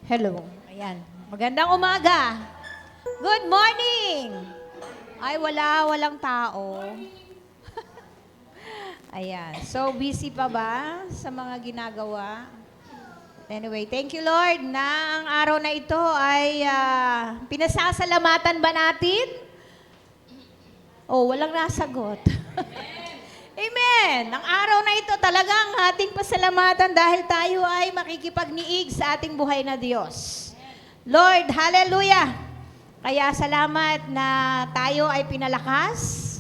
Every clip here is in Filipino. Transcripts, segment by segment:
Hello. Ayan. Magandang umaga. Good morning. Ay, walang tao. Ayan. So, busy pa ba sa mga ginagawa? Anyway, thank you Lord na ang araw na ito ay pinasasalamatan ba natin? Oh, walang nasagot. Amen. Ang araw na ito talagang ating pasalamatan dahil tayo ay makikipagniig sa ating buhay na Diyos. Lord, hallelujah! Kaya salamat na tayo ay pinalakas,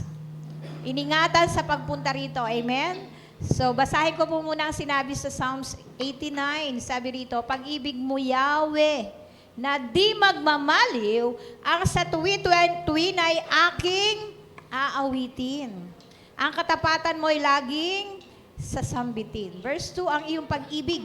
iningatan sa pagpunta rito. Amen? So, basahin ko po muna ang sinabi sa Psalms 89. Sabi rito, pag-ibig mo, Yahweh, na di magmamaliw, ang sa tuwi-tuwin ay aking aawitin. Ang katapatan mo'y laging sasambitin. Verse 2, ang iyong pag-ibig,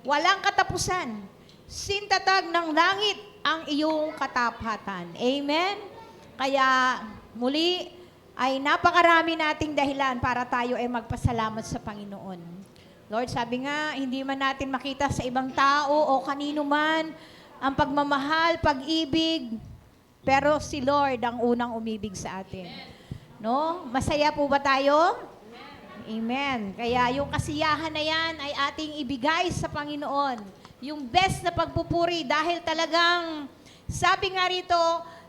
walang katapusan. Sintatag ng langit ang iyong katapatan. Amen? Kaya muli ay napakarami nating dahilan para tayo ay magpasalamat sa Panginoon. Lord, sabi nga, hindi man natin makita sa ibang tao o kanino man ang pagmamahal, pag-ibig, pero si Lord ang unang umibig sa atin. No? Masaya po ba tayo? Amen. Kaya yung kasiyahan na yan ay ating ibigay sa Panginoon. Yung best na pagpupuri dahil talagang, sabi nga rito,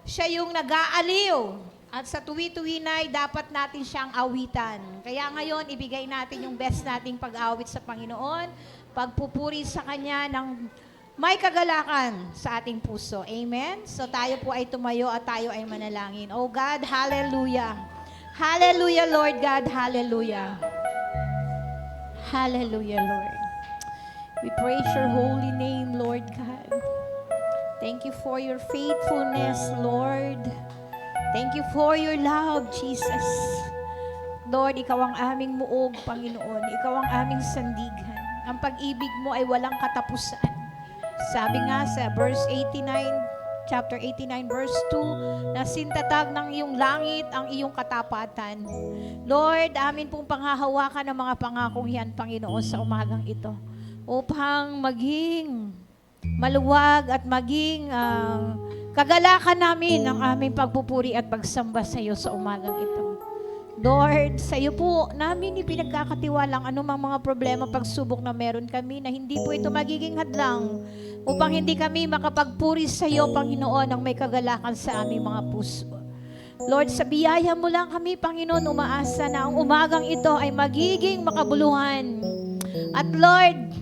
siya yung nag-aaliw. At sa tuwi-tuwi na dapat natin siyang awitan. Kaya ngayon, ibigay natin yung best nating pag-awit sa Panginoon, pagpupuri sa Kanya ng may kagalakan sa ating puso. Amen? So tayo po ay tumayo at tayo ay manalangin. Oh God, hallelujah. Hallelujah, Lord God. Hallelujah. Hallelujah, Lord. We praise your holy name, Lord God. Thank you for your faithfulness, Lord. Thank you for your love, Jesus. Lord, ikaw ang aming muog, Panginoon. Ikaw ang aming sandigan. Ang pag-ibig mo ay walang katapusan. Sabi nga sa verse 89, chapter 89, verse 2, na sintatag ng iyong langit ang iyong katapatan. Lord, amin pong panghahawakan ng mga pangakong yan, Panginoon, sa umagang ito. Upang maging maluwag at maging kagalakan namin ang aming pagpupuri at pagsamba sa iyo sa umagang ito. Lord, sa iyo po namin ipinagkakatiwalang anumang mga problema, pagsubok na meron kami na hindi po ito magiging hadlang upang hindi kami makapagpuri sa iyo, Panginoon, ang may kagalakan sa aming mga puso. Lord, sa biyaya mo lang kami, Panginoon, umaasa na ang umagang ito ay magiging makabuluhan. At Lord,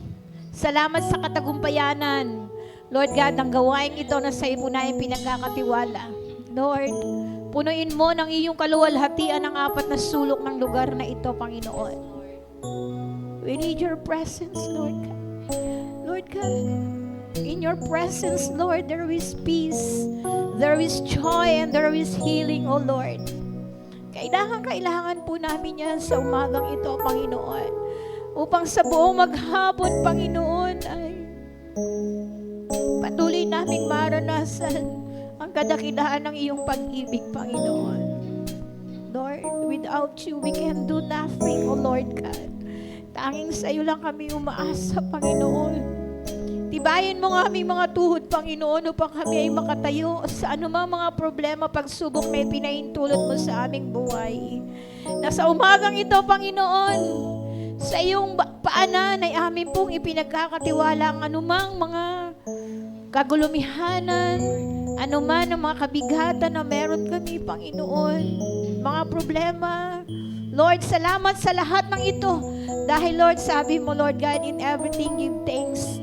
salamat sa katagumpayanan. Lord God, ang gawain ito na sa iyo po na pinagkakatiwala. Lord, punuin mo ng iyong kaluwalhatian ang apat na sulok ng lugar na ito, Panginoon. We need your presence, Lord God. Lord God, in your presence, Lord, there is peace, there is joy, and there is healing, O Lord. Kailangan po namin yan sa umagang ito, Panginoon. Upang sa buong maghapon, Panginoon, ay patuloy naming maranasan ang kadakilaan ng iyong pag-ibig, Panginoon. Lord, without you, we can do nothing, O Lord God. Tanging sa iyo lang kami umaasa, Panginoon. Tibayin mo nga aming mga tuhod, Panginoon, upang kami ay makatayo sa anumang mga problema, pagsubok na ipinahintulot mo sa aming buhay. Na sa umagang ito, Panginoon, sa iyong paanan ay amin pong ipinagkakatiwala ang anumang mga kagulumihanan, anuman ang mga kabigatan na meron kami, Panginoon, mga problema. Lord, salamat sa lahat ng ito. Dahil, Lord, sabi mo, Lord God, in everything give thanks.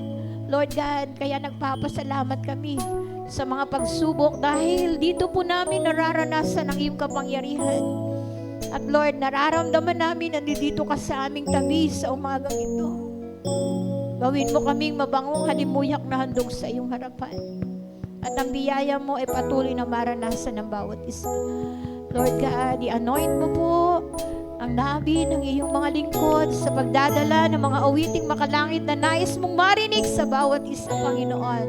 Lord God, kaya nagpapasalamat kami sa mga pagsubok dahil dito po namin nararanasan ang iyong kapangyarihan. At Lord, nararamdaman namin na dito ka sa aming tabi sa umagang ito. Gawin mo kaming mabangong halimuyak na handog sa iyong harapan. At ang biyaya mo ay patuloy na maranasan ng bawat isa. Lord God, i-anoint mo po ang nabi ng iyong mga lingkod sa pagdadala ng mga awiting makalangit na nais mong marinig sa bawat isa, Panginoon.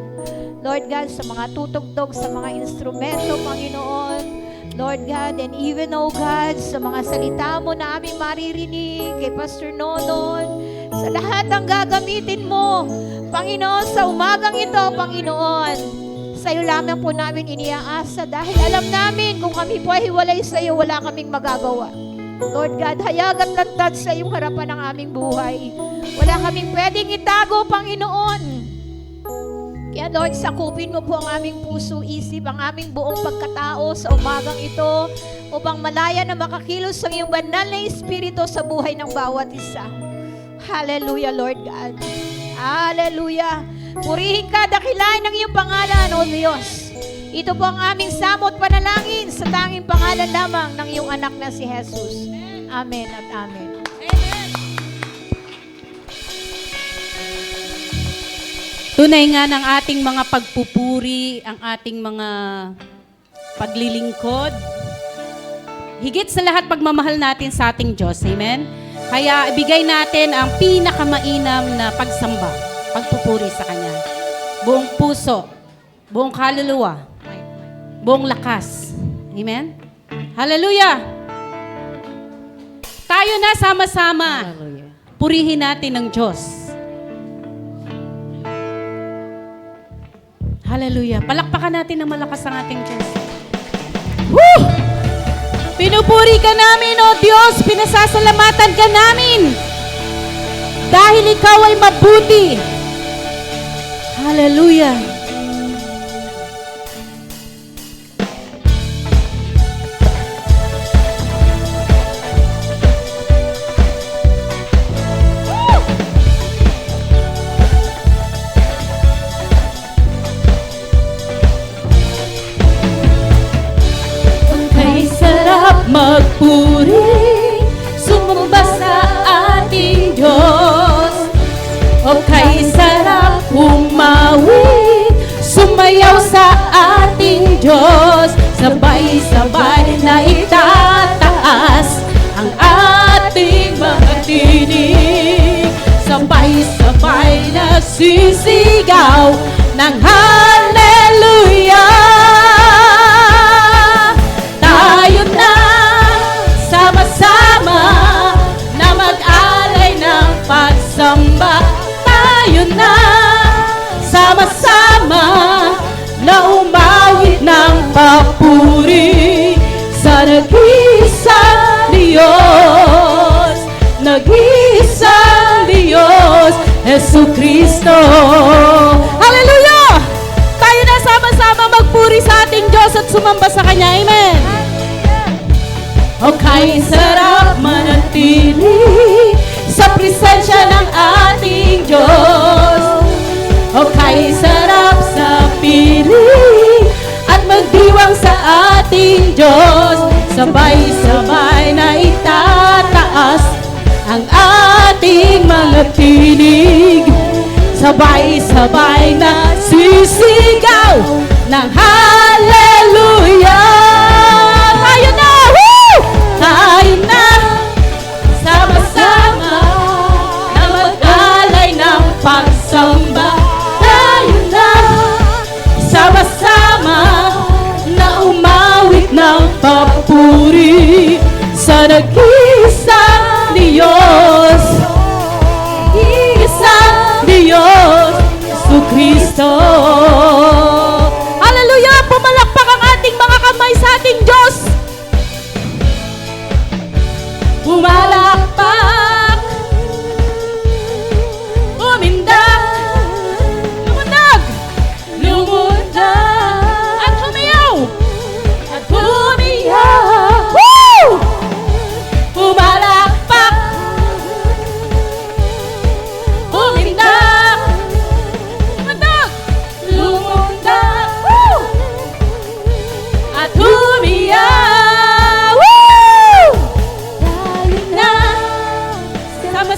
Lord God, sa mga tutugtog, sa mga instrumento, Panginoon. Lord God, and even, oh God, sa mga salita mo na aming maririnig, kay Pastor Nonon, sa lahat ng gagamitin mo Panginoon, sa umagang ito, Panginoon, sa iyo lamang po namin iniaasa dahil alam namin kung kami po ay hiwalay sa iyo, wala kaming magagawa. Lord God, hayag at lantad sa iyong harapan ng aming buhay. Wala kaming pwedeng itago, Panginoon. Kaya Lord, sakupin mo po ang aming puso, isip, ang aming buong pagkatao sa umagang ito upang malaya na makakilos ang iyong banal na Espiritu sa buhay ng bawat isa. Hallelujah, Lord God. Hallelujah. Purihin ka, dakilain ng iyong pangalan, O Diyos. Ito po ang aming samot panalangin sa tanging pangalan lamang ng iyong anak na si Jesus. Amen at amen. Tunay nga ng ating mga pagpupuri, ang ating mga paglilingkod. Higit sa lahat pagmamahal natin sa ating Diyos. Amen? Kaya ibigay natin ang pinakamainam na pagsamba, pagpupuri sa Kanya. Buong puso, buong kaluluwa, buong lakas. Amen? Hallelujah! Tayo na sama-sama. Purihin natin ng Diyos. Hallelujah. Palakpakan natin ng malakas ang ating Diyos. Woo! Pinupuri ka namin, O Diyos. Pinasasalamatan ka namin. Dahil ikaw ay mabuti. Hallelujah. Magpuri, sumamba sa ating Diyos. O kay sarap humawit, sumayaw sa ating Diyos. Sabay-sabay na itataas ang ating mga tinig. Sabay-sabay na sisigaw ng hallelujah. Tayo na sama-sama na mag-alay ng pagsamba. Tayo na sama-sama na umawit ng papuri sa nag-iisang Diyos, nag-iisang Diyos, Jesucristo. Hallelujah! Tayo na sama-sama magpuri sa ating Diyos at sumamba sa Kanya. Amen! O kay sarap manatili sa presensya ng ating Diyos. O kay sarap sa pili at magdiwang sa ating Diyos. Sabay-sabay na itataas ang ating mga tinig. Sabay-sabay na sisigaw ng hallelujah. Tayo na! Tayo na, sama-sama na mag-alay ng pagsamba. Tayo na, sama-sama na umawit ng papuri sa nag-iisang Diyos, nag-iisang Diyos, Jesucristo. Hallelujah! Pumalakpak ang ating mga kamay sa ating Diyos. Pumalakpak, umindak, lumundag, lumundag, at humiyaw, at humiyaw. Woo! Pumalakpak, umindak, lumundag, lumundag, woo! At humiyaw.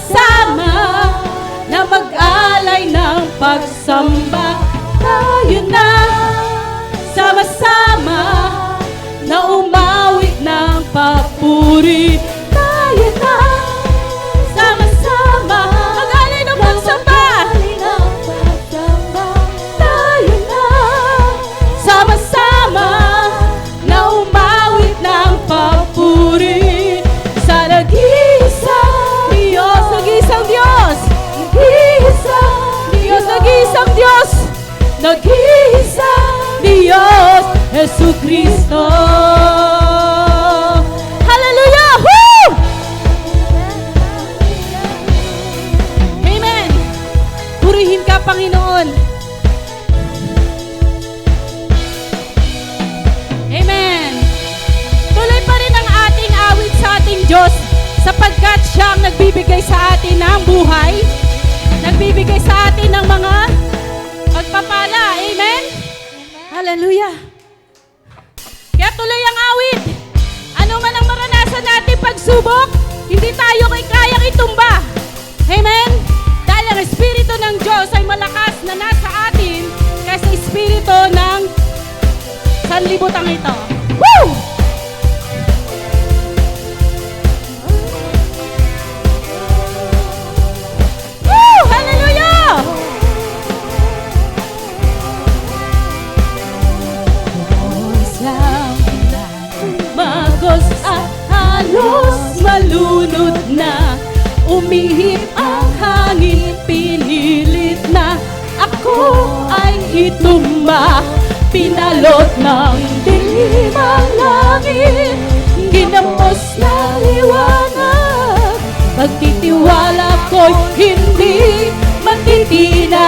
Sama na mag-alay ng pagsamba. Tayo na sama-sama na umawit ng papuri. Tayo na sama-sama mag-alay ng pagsamba. Tayo na sama-sama na umawit ng papuri sa nag-iisang Diyos, nag-iisang Diyos, nag-iisang Diyos, nag-iisang Kristo. Hallelujah! Woo! Amen! Purihin ka, Panginoon. Amen! Tuloy pa rin ang ating awit sa ating Diyos sapagkat siya ang nagbibigay sa atin ng buhay, nagbibigay sa atin ng mga pagpapala. Amen? Hallelujah! Kaya tuloy ang awit. Ano man ang maranasan natin pagsubok, hindi tayo kayang itumba. Amen? Dahil ang Espiritu ng Diyos ay malakas na nasa atin kaysa Espiritu ng sanlibutan ito. Woo! Woo! Hallelujah! Magos at halos malunod na, umihip ang hangin, pinilit na ako ay itumba. Pinalot ng dilim ang langit, ginampos na liwanag. Pagtitiwala ko'y hindi matitinag.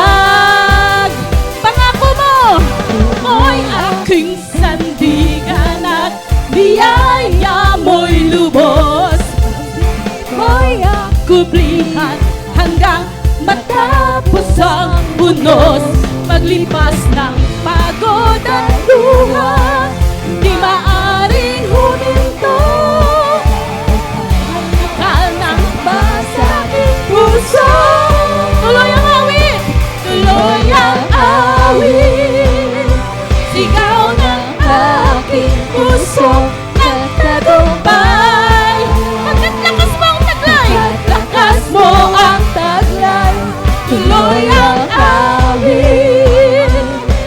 Pangako mo, mo'y aking sandigan at biyaya mo'y lubos. Mo'y akublihan hanggang matapos ang unos. Paglipas ng pagod at luha, di maaring huminto. Akal ng basaging puso. Tuloy ang awit! Tuloy ang awit! Sigaw ng aking puso nagtagumpay. Pagkat lakas mo ang taglay, lakas mo ang taglay. Tuloy ang awit,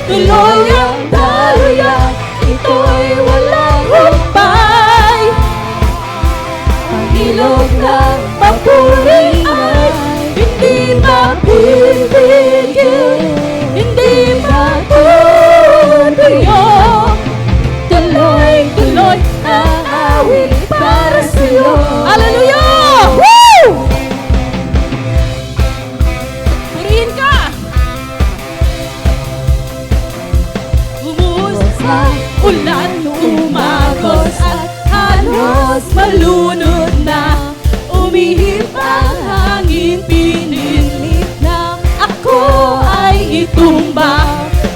tuloy ang daluyan, ito'y walang humpay. Ang ilog ng papuri ay hindi mapipigil, hindi matutuyo. Tuloy-tuloy ang awit para sa'yo. Hallelujah! Woo! Purihin ka! Umuusap ang ulan, umagos at halos malunod na, umihip ang hangin, pinilit na ako ay itumba.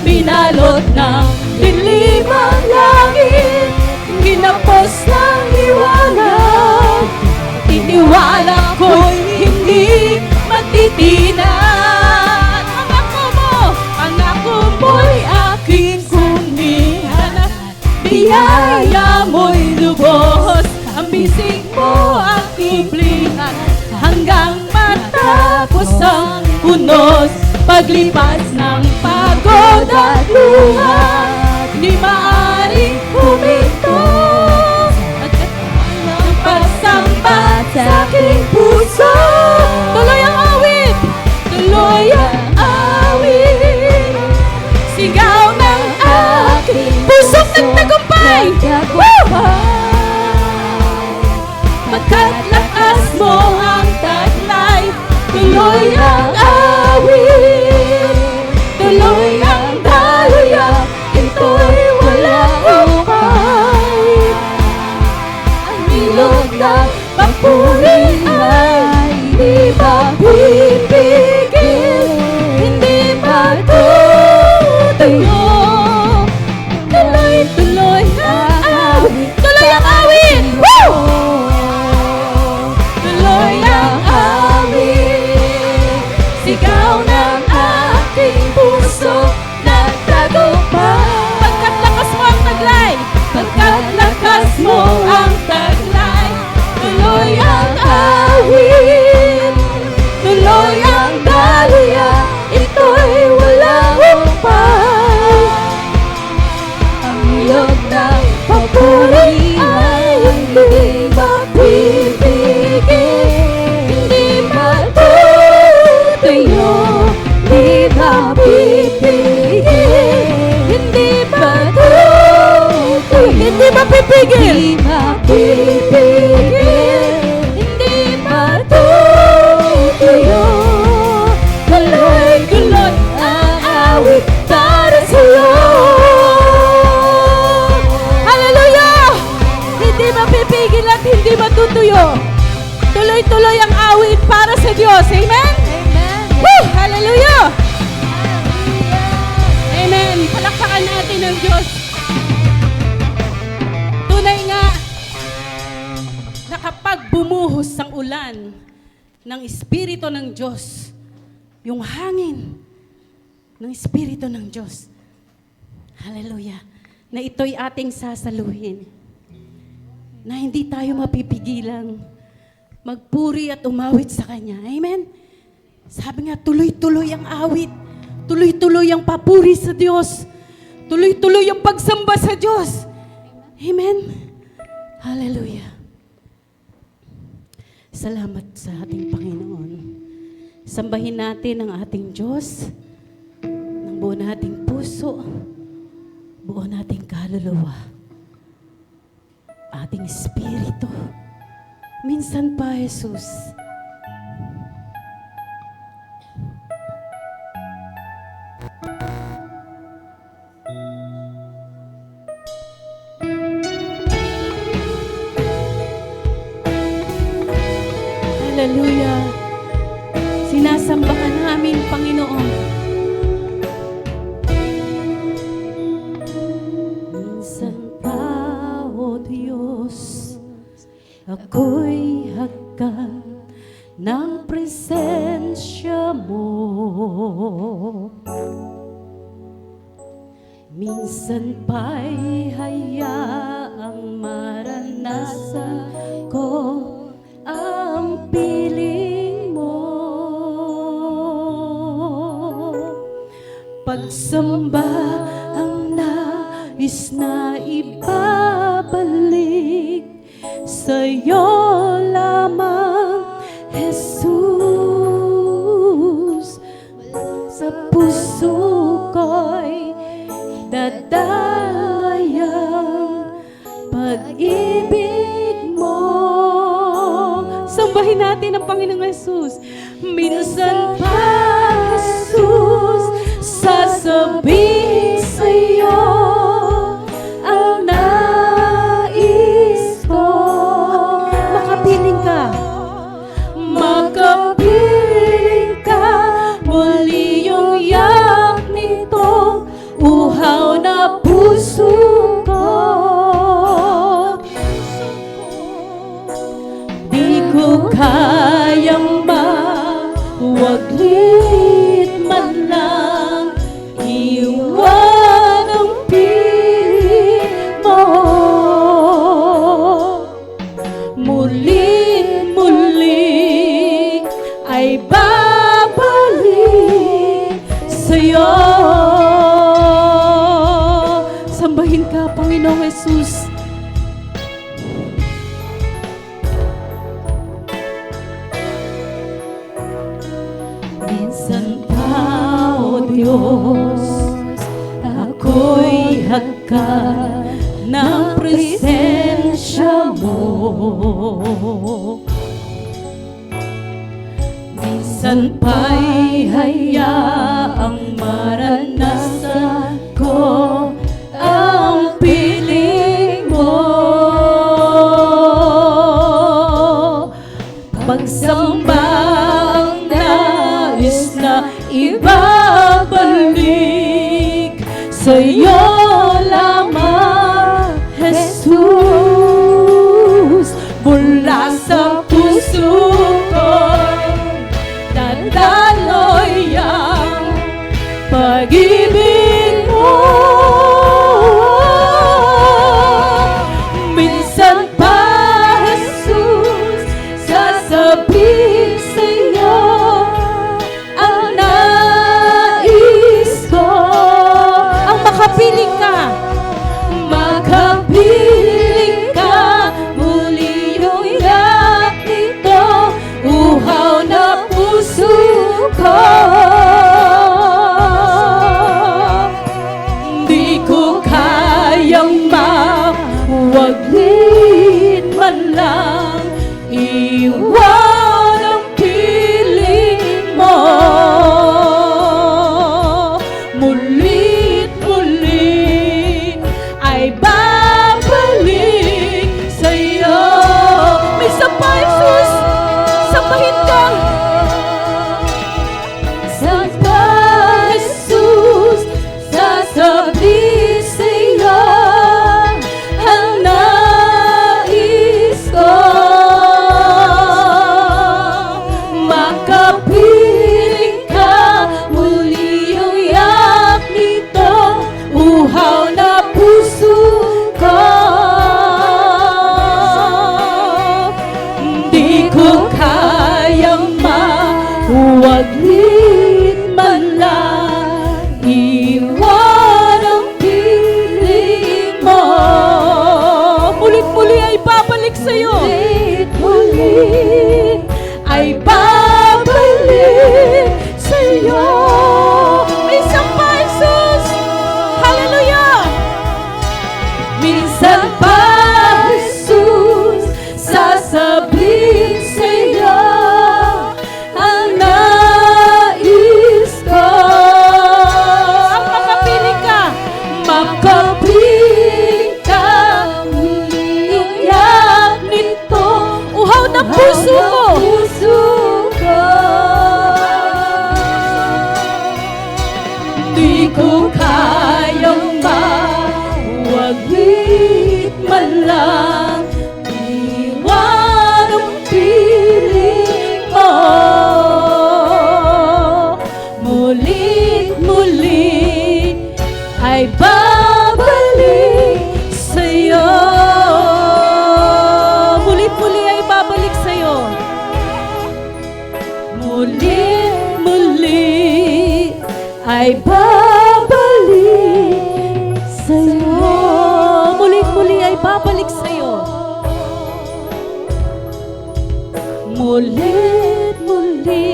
Binalot ng dilim ang langit, ginapos ng liwanag. Titiwala ko'y hindi matitinag. Pangako mo'y aking kumihan at biyaya mo'y lubos. Ang bisig mo ang kublihan hanggang matapos ang unos. Paglipas ng pagod at luha, di maaaring huminto. Ang pasambat sa aking puso. Tuloy ang awit, tuloy ang awit. Sigaw ng aking puso't nagtagumpay. Pagkat lakas mo ang taglay, tuloy ang awit, tuloy ang daluyan, ito'y walang humpay. Ang ilog ng papuri ay di mapipigil, hindi matutuyo. Tuloy-tuloy ang awit, tuloy ang awit! Woo! Tuloy ang awit, sigaw ng aking puso nagtagumpay. Pagkat lakas mo ang taglay, pagkat lakas mo ang taglay, tuloy ang awit, tuloy ang daluyan, ito'y walang humpay. Ang ilog ng papuri ay hindi mapipigil, hindi matutuyo, hindi mapipigil, hindi matutuyo. mapipigil. Hindi mapipigil, hindi matutuyo. Tuloy-tuloy ang awit para sa'yo. Hallelujah! Hindi mapipigil at hindi matutuyo. Tuloy-tuloy ang awit para sa Diyos. Amen? Amen. Woo! Hallelujah! Amen. Palakpakan natin ang Diyos. Tunay nga na kapag bumuhos ang ulan ng Espiritu ng Diyos, yung hangin ng Espiritu ng Diyos, hallelujah, na ito'y ating sasaluhin, na hindi tayo mapipigilang magpuri at umawit sa Kanya. Amen? Sabi nga, tuloy-tuloy ang awit, tuloy-tuloy ang papuri sa Diyos, tuloy-tuloy ang pagsamba sa Diyos. Amen? Hallelujah. Salamat sa ating Panginoon. Sambahin natin ang ating Diyos ng buo nating puso, buo nating kaluluwa, ating espiritu. Minsan pa, Jesus, hallelujah. Sinasamba ka namin, Panginoon. Minsan pa, O Diyos, ako'y hagkan ng presensya mo. Minsan pa'y hayaang maranasan ko ang piling mo. Pagsamba ang nais na ibabalik sa'yo lamang, Jesus. Sa puso ko'y dadayang pag-ibig mo. Sambahin natin ang Panginoong Jesus. Minsan pa, Jesus, sasabihin sa'yo ang nais ko. Makapiling ka. Makapiling ka. Muli yung yak nitong uhaw na puso ko. Di ko kayang mawaglit man lang, iwan ang piling mo. Muli ay babalik sa'yo. Sambahin ka, Panginoong Jesus. Minsan pa, O Diyos, ako'y hagkan ng presensya mo. Minsan pa'y hayaang maranasan ko ang piling mo. Pagsamba ang nais na ibabalik sa'yo lamang, Jesus. Mula sa puso ko'y dadaloy ang pag-ibig mo. Minsan pa, Jesus, sasabihin sa'yo ang nais ko. Ang makapiling ka. Makapiling ka. Muli yung iyak nito, uhaw na puso ko. makapiling ka, muli ang yak nito, uhaw na puso ko. Di ko kayang mawaglit man lang, iwan ang piling mo. Mulit-muli ay babalik sa'yo. Ulit-ulit ay babalik sa'yo. Minsan pa, Jesus! Hallelujah! Minsan pa, Jesus, sasabihin sa'yo ang nais ko. Ang makapiling ka. Makapiling ka, muli ang yak nito, Uhaw ng puso ko. puso ko. Di ko kayang mawaglit man lang, iwan ang piling mo. Mulit-muli ay babalik sa'yo. Mulit-muli ay babalik sa'yo. Mulit-muli ay babalik sa'yo. Mulit-muli ay babalik sa'yo. Mulit-muli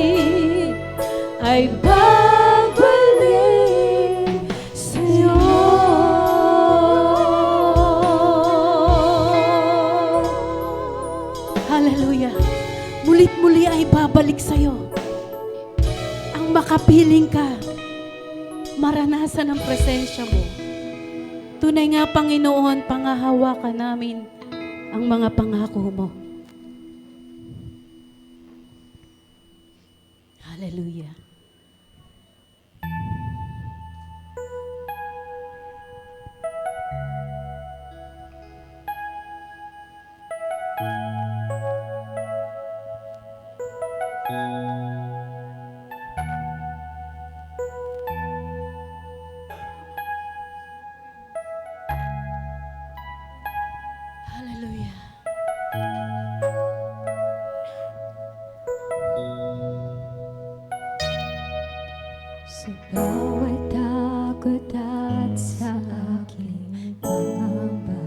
ay babalik sa'yo. Hallelujah. Mulit-muli ay babalik sa'yo. Ang makapiling ka, maranasan ang presensya mo. Tunay nga, Panginoon, pangahawakan namin ang mga pangako mo. Hallelujah. Hallelujah. Sa bawat takot at sa aking pangamba,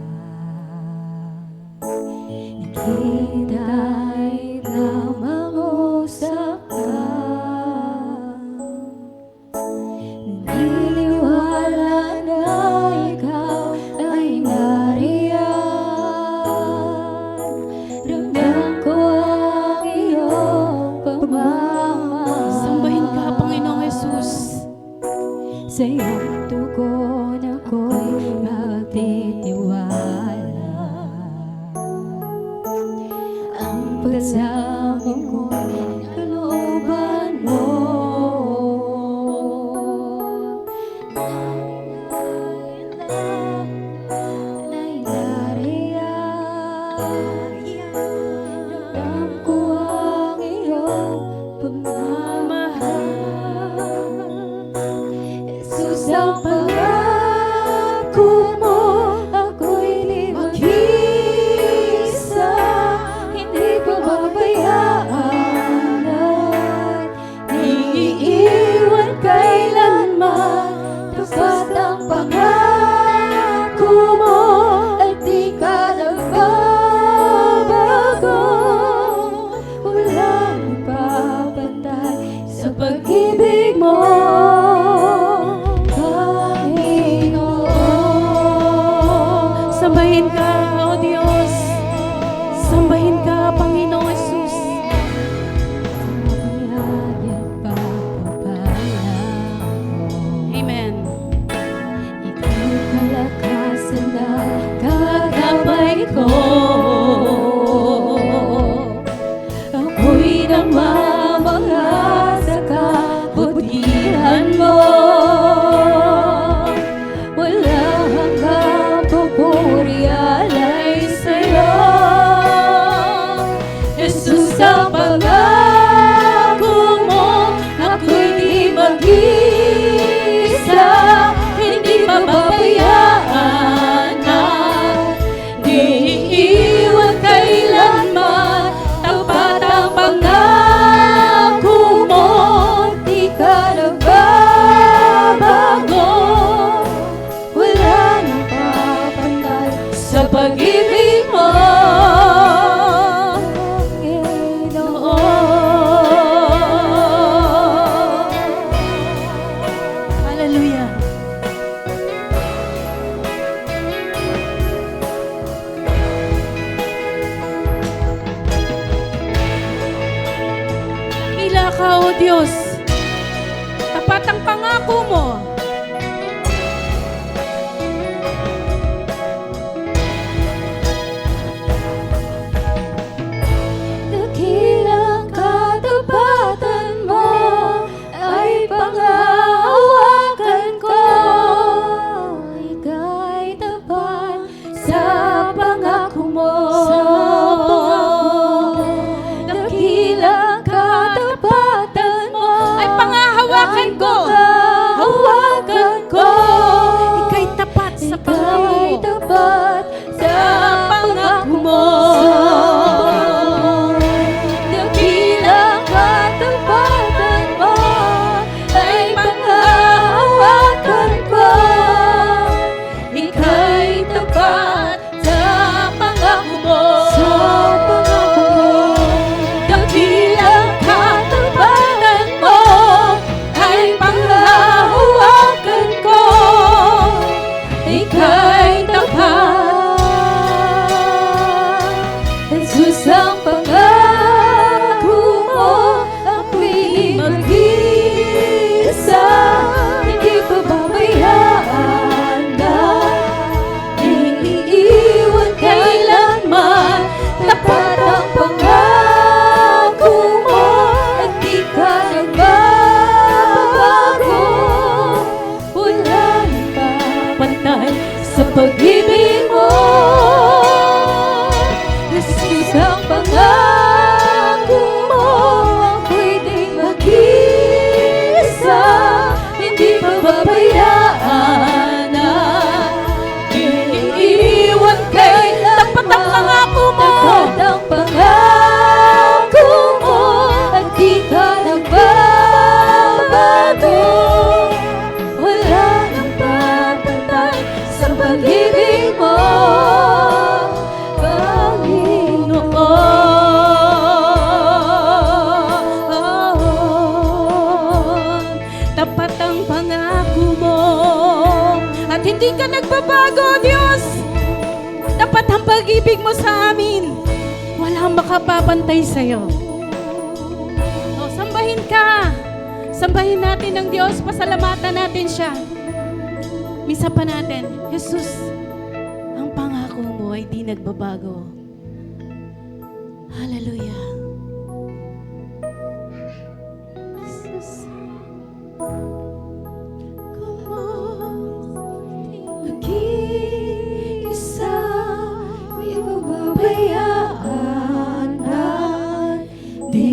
ikita'y lamang usap ka. Naniniwala na ikaw ay nariyan. Ramdam ko ang iyong pagmamahal. Sambahin ka, Panginoong Jesus. Sa iyong tugon ako'y magtitiwala. Ang pagsamin ko'y kalooban mo. Na'y nariyan. Ramdam ko ang iyong pagmamahal. Jesus, ang pangako mo, ako'y di mag-isa. Hindi ko mabayaan at iiwan kailanman. Tapat ang pangako mo at di ka nagbabago. Walang ipapantay sa pag-ibig mo. Sambahin ka, O Diyos. Sambahin ka, Panginoong Jesus. Amen. Ikaw kalakasan na kagabay ko. Ako'y namamangha sa kabutihan ka, O Diyos. Tapat ang pangako mo. Dakilang katapatan mo ay panghahawakan ko. Ika'y tapat sa pangako mo. Dakilang katapatan mo Ay pangahawakan ko. hawakan ko. Ika'y tapat sa pangako Ika'y mo. tapat sa pangako mo. Dakilang katapatan mo ay panghahawakan ko. Ika'y tapat sa pangako mo. Dakilang katapatan mo ay panghahawakan ko. Ika'y tapat. Jesus ang pangako mo, ako'y mag-isa. Hindi pababayaan na, iiwan kailanman. Tapat ang pangako mo, at di ka nagbabago. Wala nang papantay sa pag-ibig mo. Jesus ang pangako mo, ako'y di mag-isa. Hindi pababayaan na, iiwan kailanman. Tapat ang pangako mo. Tapat ang pangako mo, at di ka nagbabago. Wala nang papantay sa pag-ibig mo, Panginoon. Tapat ang pangako mo. At hindi ka nagbabago, Diyos. Tapat ang pag-ibig mo sa amin. Walang makapapantay sa'yo. O, sambahin ka. Sambahin natin ang Diyos. Pasalamatan natin siya. Misa pa natin, Jesus, ang pangako mo ay di nagbabago. Hallelujah. Jesus, mag-isa, di pababayaan at di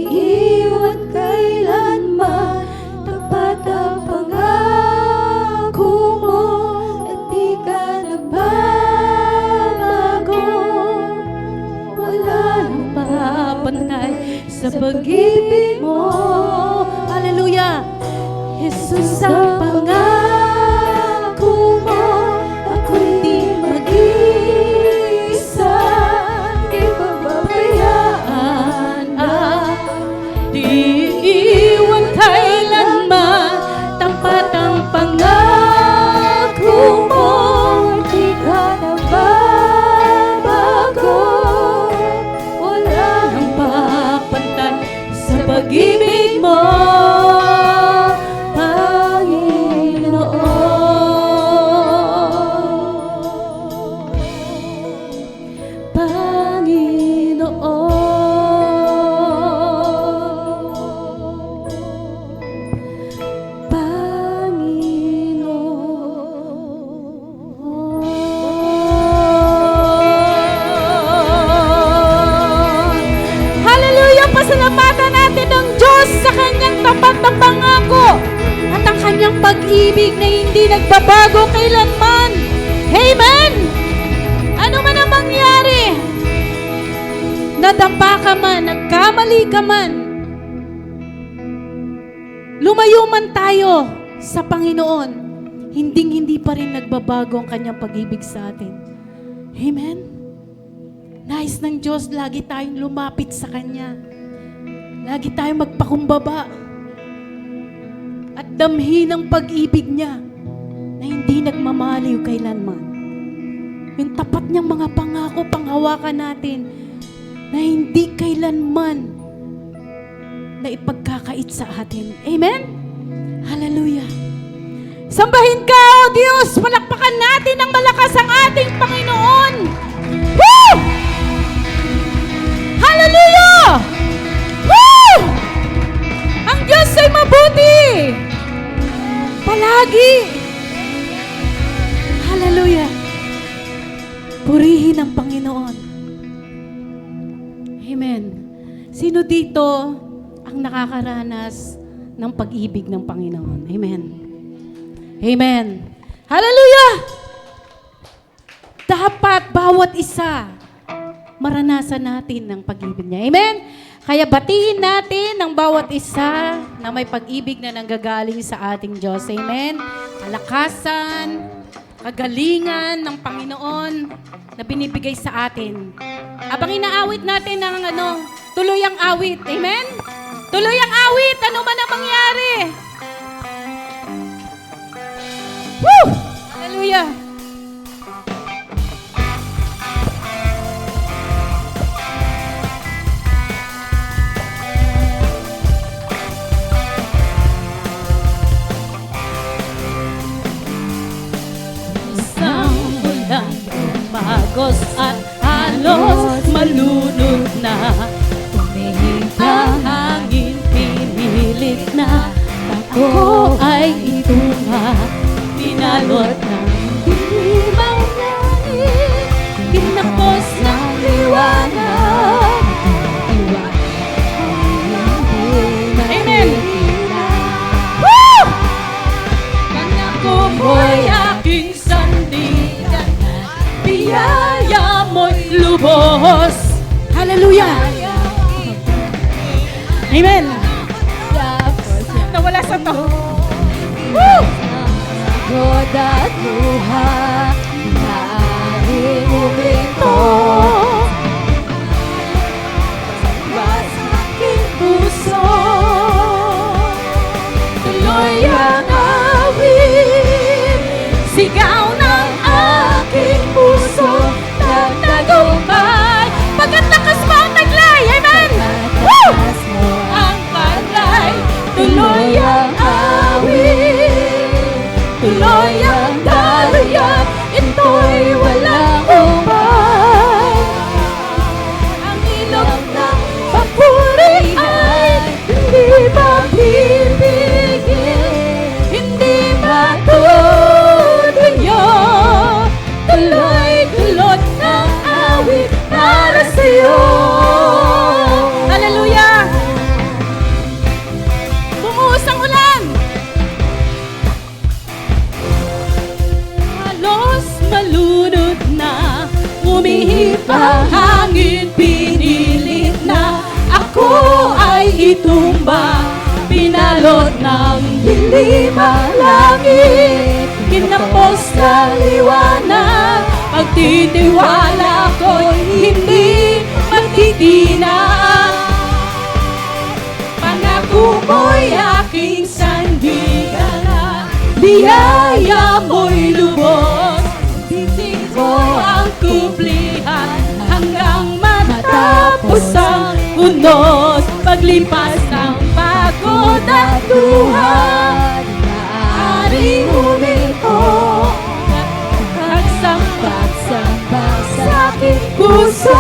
iiwan kailanman. Tapat ang pangako mo, at di ka nagbabago. Wala nang mapantay sa pag-ibig mo. Hallelujah. Jesus, ang pangako mo, ako'y di mag-isa. Di pababayaan at di iwan kailanman. Tapat ang pangako mo, di ka nagbabago. Wala nang papantay sa pag-ibig mo, Hallelujah! Pasalamatan natin ang Diyos sa kanyang tapat na pangako at ang kanyang pag-ibig na hindi nagbabago kailanman. Amen! Ano man ang mangyari, nadampa ka man, nagkamali ka man, lumayo man tayo sa Panginoon, hindi pa rin nagbabago ang kanyang pag-ibig sa atin. Amen? Nais ng Diyos, lagi tayong lumapit sa Kanya. Lagi tayong magpakumbaba. At damhin ang pag-ibig niya na hindi nagmamaliw kailanman. Yung tapat niyang mga pangako, panghawakan natin na hindi kailanman na ipagkakait sa atin. Amen? Hallelujah. Sambahin ka, O Diyos! Palakpakan natin ng malakas ang ating Panginoon! Woo! Hallelujah! Woo! Ang Diyos ay mabuti! Palagi! Hallelujah! Purihin ang Panginoon. Amen. Sino dito ang nakakaranas ng pag-ibig ng Panginoon? Amen. Amen. Hallelujah! Dapat bawat isa maranasan natin ng pag-ibig niya. Amen? Kaya batiin natin ang bawat isa na may pag-ibig na nanggagaling sa ating Diyos. Amen? Kalakasan, kagalingan ng Panginoon na binibigay sa atin. Abang inaawit natin ng tuloy ang awit. Amen? Tuloy ang awit, ano man ang mangyari. Woo! Hallelujah! Isang ulan umagos at halos malunod na. Ang hangin pinilit na, ako ay itunga. Pinalot ng dilimang langit, tinapos ng liwanag. Amen! Woo! Pangako mo'y aking sandigan, biyaya mo'y lubos. Hallelujah! Amen! Nawala sa to. Woo! Pagod at luha, maaaring huminto. Sa aking puso, tuloy ang awit. Sigaw ng aking puso, nagtagumpay. Pagkat lakas mo ang taglay, amen! Woo! Ang taglay, tuloy ang awit. Tuloy ang daluyan, ito'y walang ubay. Ang ilog ng papuri ay hindi mapipigil, hindi matutuyo. Tuloy-tulot ng awit para sa'yo. Hallelujah! Bumuhos ang ulan! Halos malunod na, umihip ang hangin, pinilit na ako ay itumba. Pinalot ng dilim ang langit, kinapos ng liwanag. Pagtitiwala ko'y hindi matitinag. Pangako mo'y aking sandigan, biyaya mo'y lubos. Titig mo ang kublihan hanggang matapos ang unos. Paglipas ng pagod at luha, maaaring huminto. Pagsamba sa aking puso,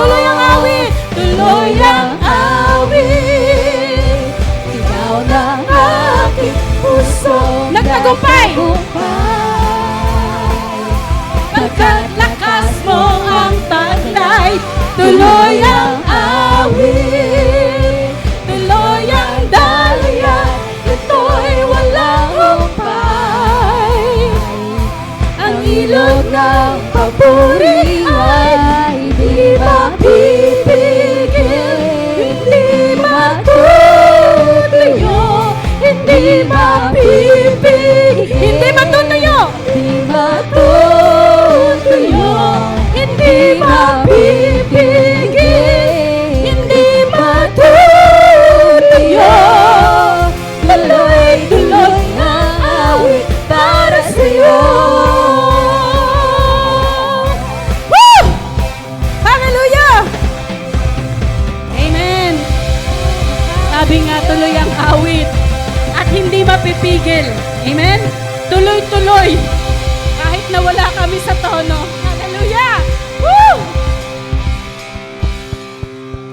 tuloy ang awit. tuloy-tuloy ang awit at hindi mapipigil. Amen? Tuloy-tuloy. Kahit nawala kami sa tono. Hallelujah! Woo!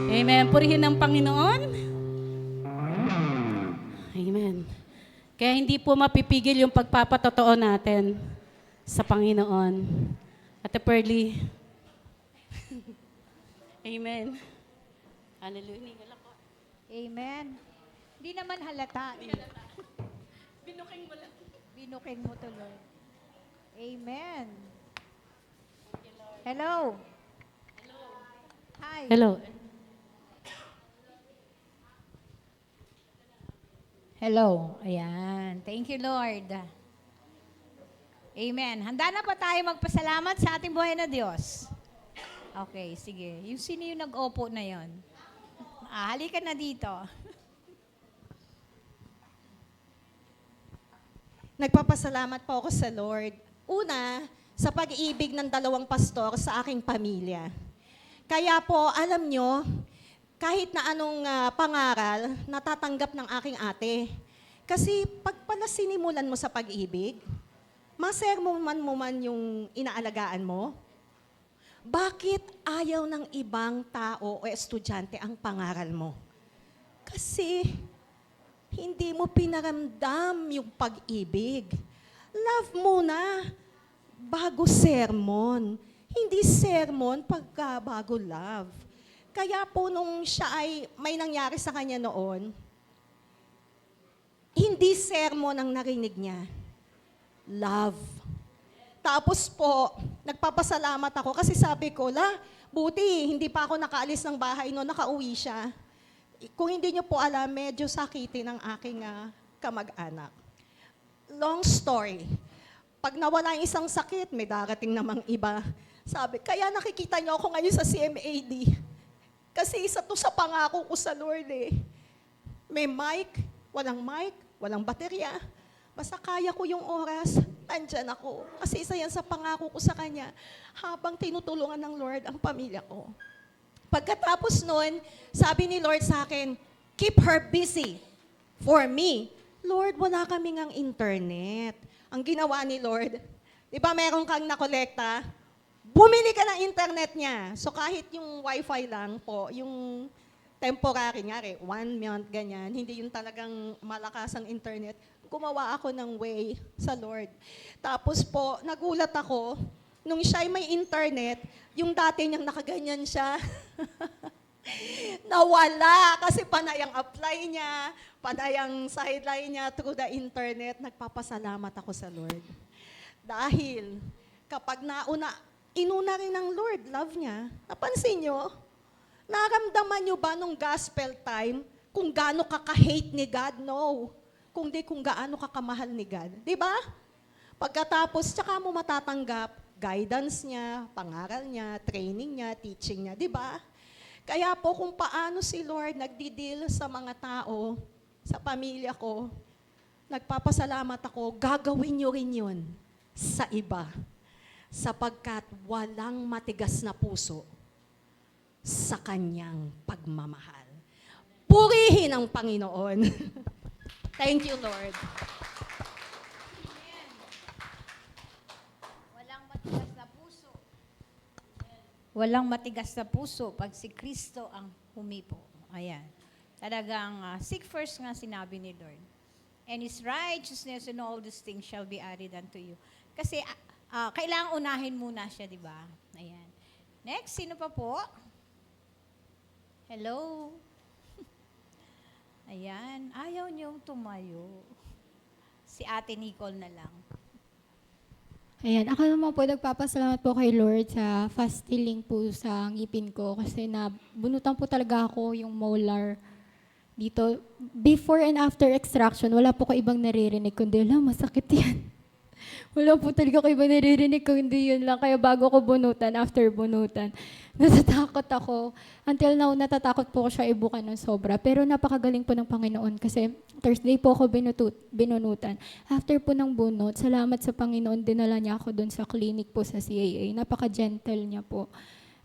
Amen. Purihin ng Panginoon. Amen. Kaya hindi po mapipigil yung pagpapatotoo natin sa Panginoon. Ate Pearly. Amen. Hallelujah. Amen. Hindi naman halata. Binuking mo lang. Binukin mo tuloy. Amen. Hello. Hi. Hello. Hello. Ayan. Thank you, Lord. Amen. Handa na pa tayo magpasalamat sa ating buhay na Diyos? Okay, sige. Yung sino yung nag-opo na yon? Halika na dito. Nagpapasalamat po ako sa Lord. Una, sa pag-ibig ng 2 pastor sa aking pamilya. Kaya po, alam nyo, kahit na anong pangaral, natatanggap ng aking ate. Kasi pag pala sinimulan mo sa pag-ibig, masermonan mo man yung inaalagaan mo, bakit ayaw ng ibang tao o estudyante ang pangaral mo? Kasi hindi mo pinaramdam yung pag-ibig. Love muna bago sermon. Hindi sermon pagka bago love. Kaya po nung siya ay may nangyari sa kanya noon, hindi sermon ang narinig niya. Love. Tapos po, nagpapasalamat ako kasi sabi ko, buti, hindi pa ako nakaalis ng bahay noon, nakauwi siya. Kung hindi niyo po alam, medyo sakitin ng aking kamag-anak. Long story. Pag nawala yung isang sakit, may darating namang iba. Sabi, kaya nakikita niyo ako ngayon sa CMAD. Kasi isa to sa pangako ko sa Lord eh. May mic, walang baterya. Basta kaya ko yung oras, nandyan ako. Kasi isa yan sa pangako ko sa Kanya habang tinutulungan ng Lord ang pamilya ko. Pagkatapos nun, sabi ni Lord sa akin, keep her busy for me. Lord, wala kaming ang internet. Ang ginawa ni Lord, di ba meron kang nakolekta? Bumili ka ng internet niya. So kahit yung wifi lang po, yung temporary, ngari, 1 month, ganyan, hindi yung talagang malakas ang internet, gumawa ako ng way sa Lord. Tapos po, nagulat ako, nung siya ay may internet, yung dati niyang nakaganyan siya, nawala kasi panay ang apply niya, panay ang sideline niya through the internet. Nagpapasalamat ako sa Lord. Dahil kapag inuna rin ng Lord, love niya, napansin niyo, naramdaman niyo ba nung gospel time kung gaano ka ka-hate ni God? No. Kung gaano ka kamahal ni God. Di ba? Pagkatapos, tsaka mo matatanggap guidance niya, pangaral niya, training niya, teaching niya. Di ba? Kaya po kung paano si Lord nagdi-deal sa mga tao, sa pamilya ko, nagpapasalamat ako, gagawin niyo rin yun sa iba. Sapagkat walang matigas na puso sa kanyang pagmamahal. Purihin ang Panginoon. Thank you, Lord. Walang matigas na puso. Walang matigas na puso pag si Kristo ang humipo. Ayan. Talagang seek first nga sinabi ni Lord. And His righteousness and all these things shall be added unto you. Kasi kailangang unahin muna siya, di ba? Ayan. Next, sino pa po? Hello? Ayan. Ayaw niyong tumayo. Si Ate Nicole na lang. Ayan, ako naman po nagpapasalamat po kay Lord sa fast healing po sa ngipin ko kasi nabunutan po talaga ako yung molar dito. Before and after extraction, wala po ko ibang naririnig kundi, masakit yan. Wala po talaga ko ibang naririnig kundi yun lang. Kaya bago ko bunutan, after bunutan, natatakot ako. Until now, natatakot po ko siya ibukan ng sobra. Pero napakagaling po ng Panginoon kasi Thursday po ako binunutan. After po ng bunot, salamat sa Panginoon, dinala niya ako doon sa clinic po sa CAA. Napaka-gentle niya po.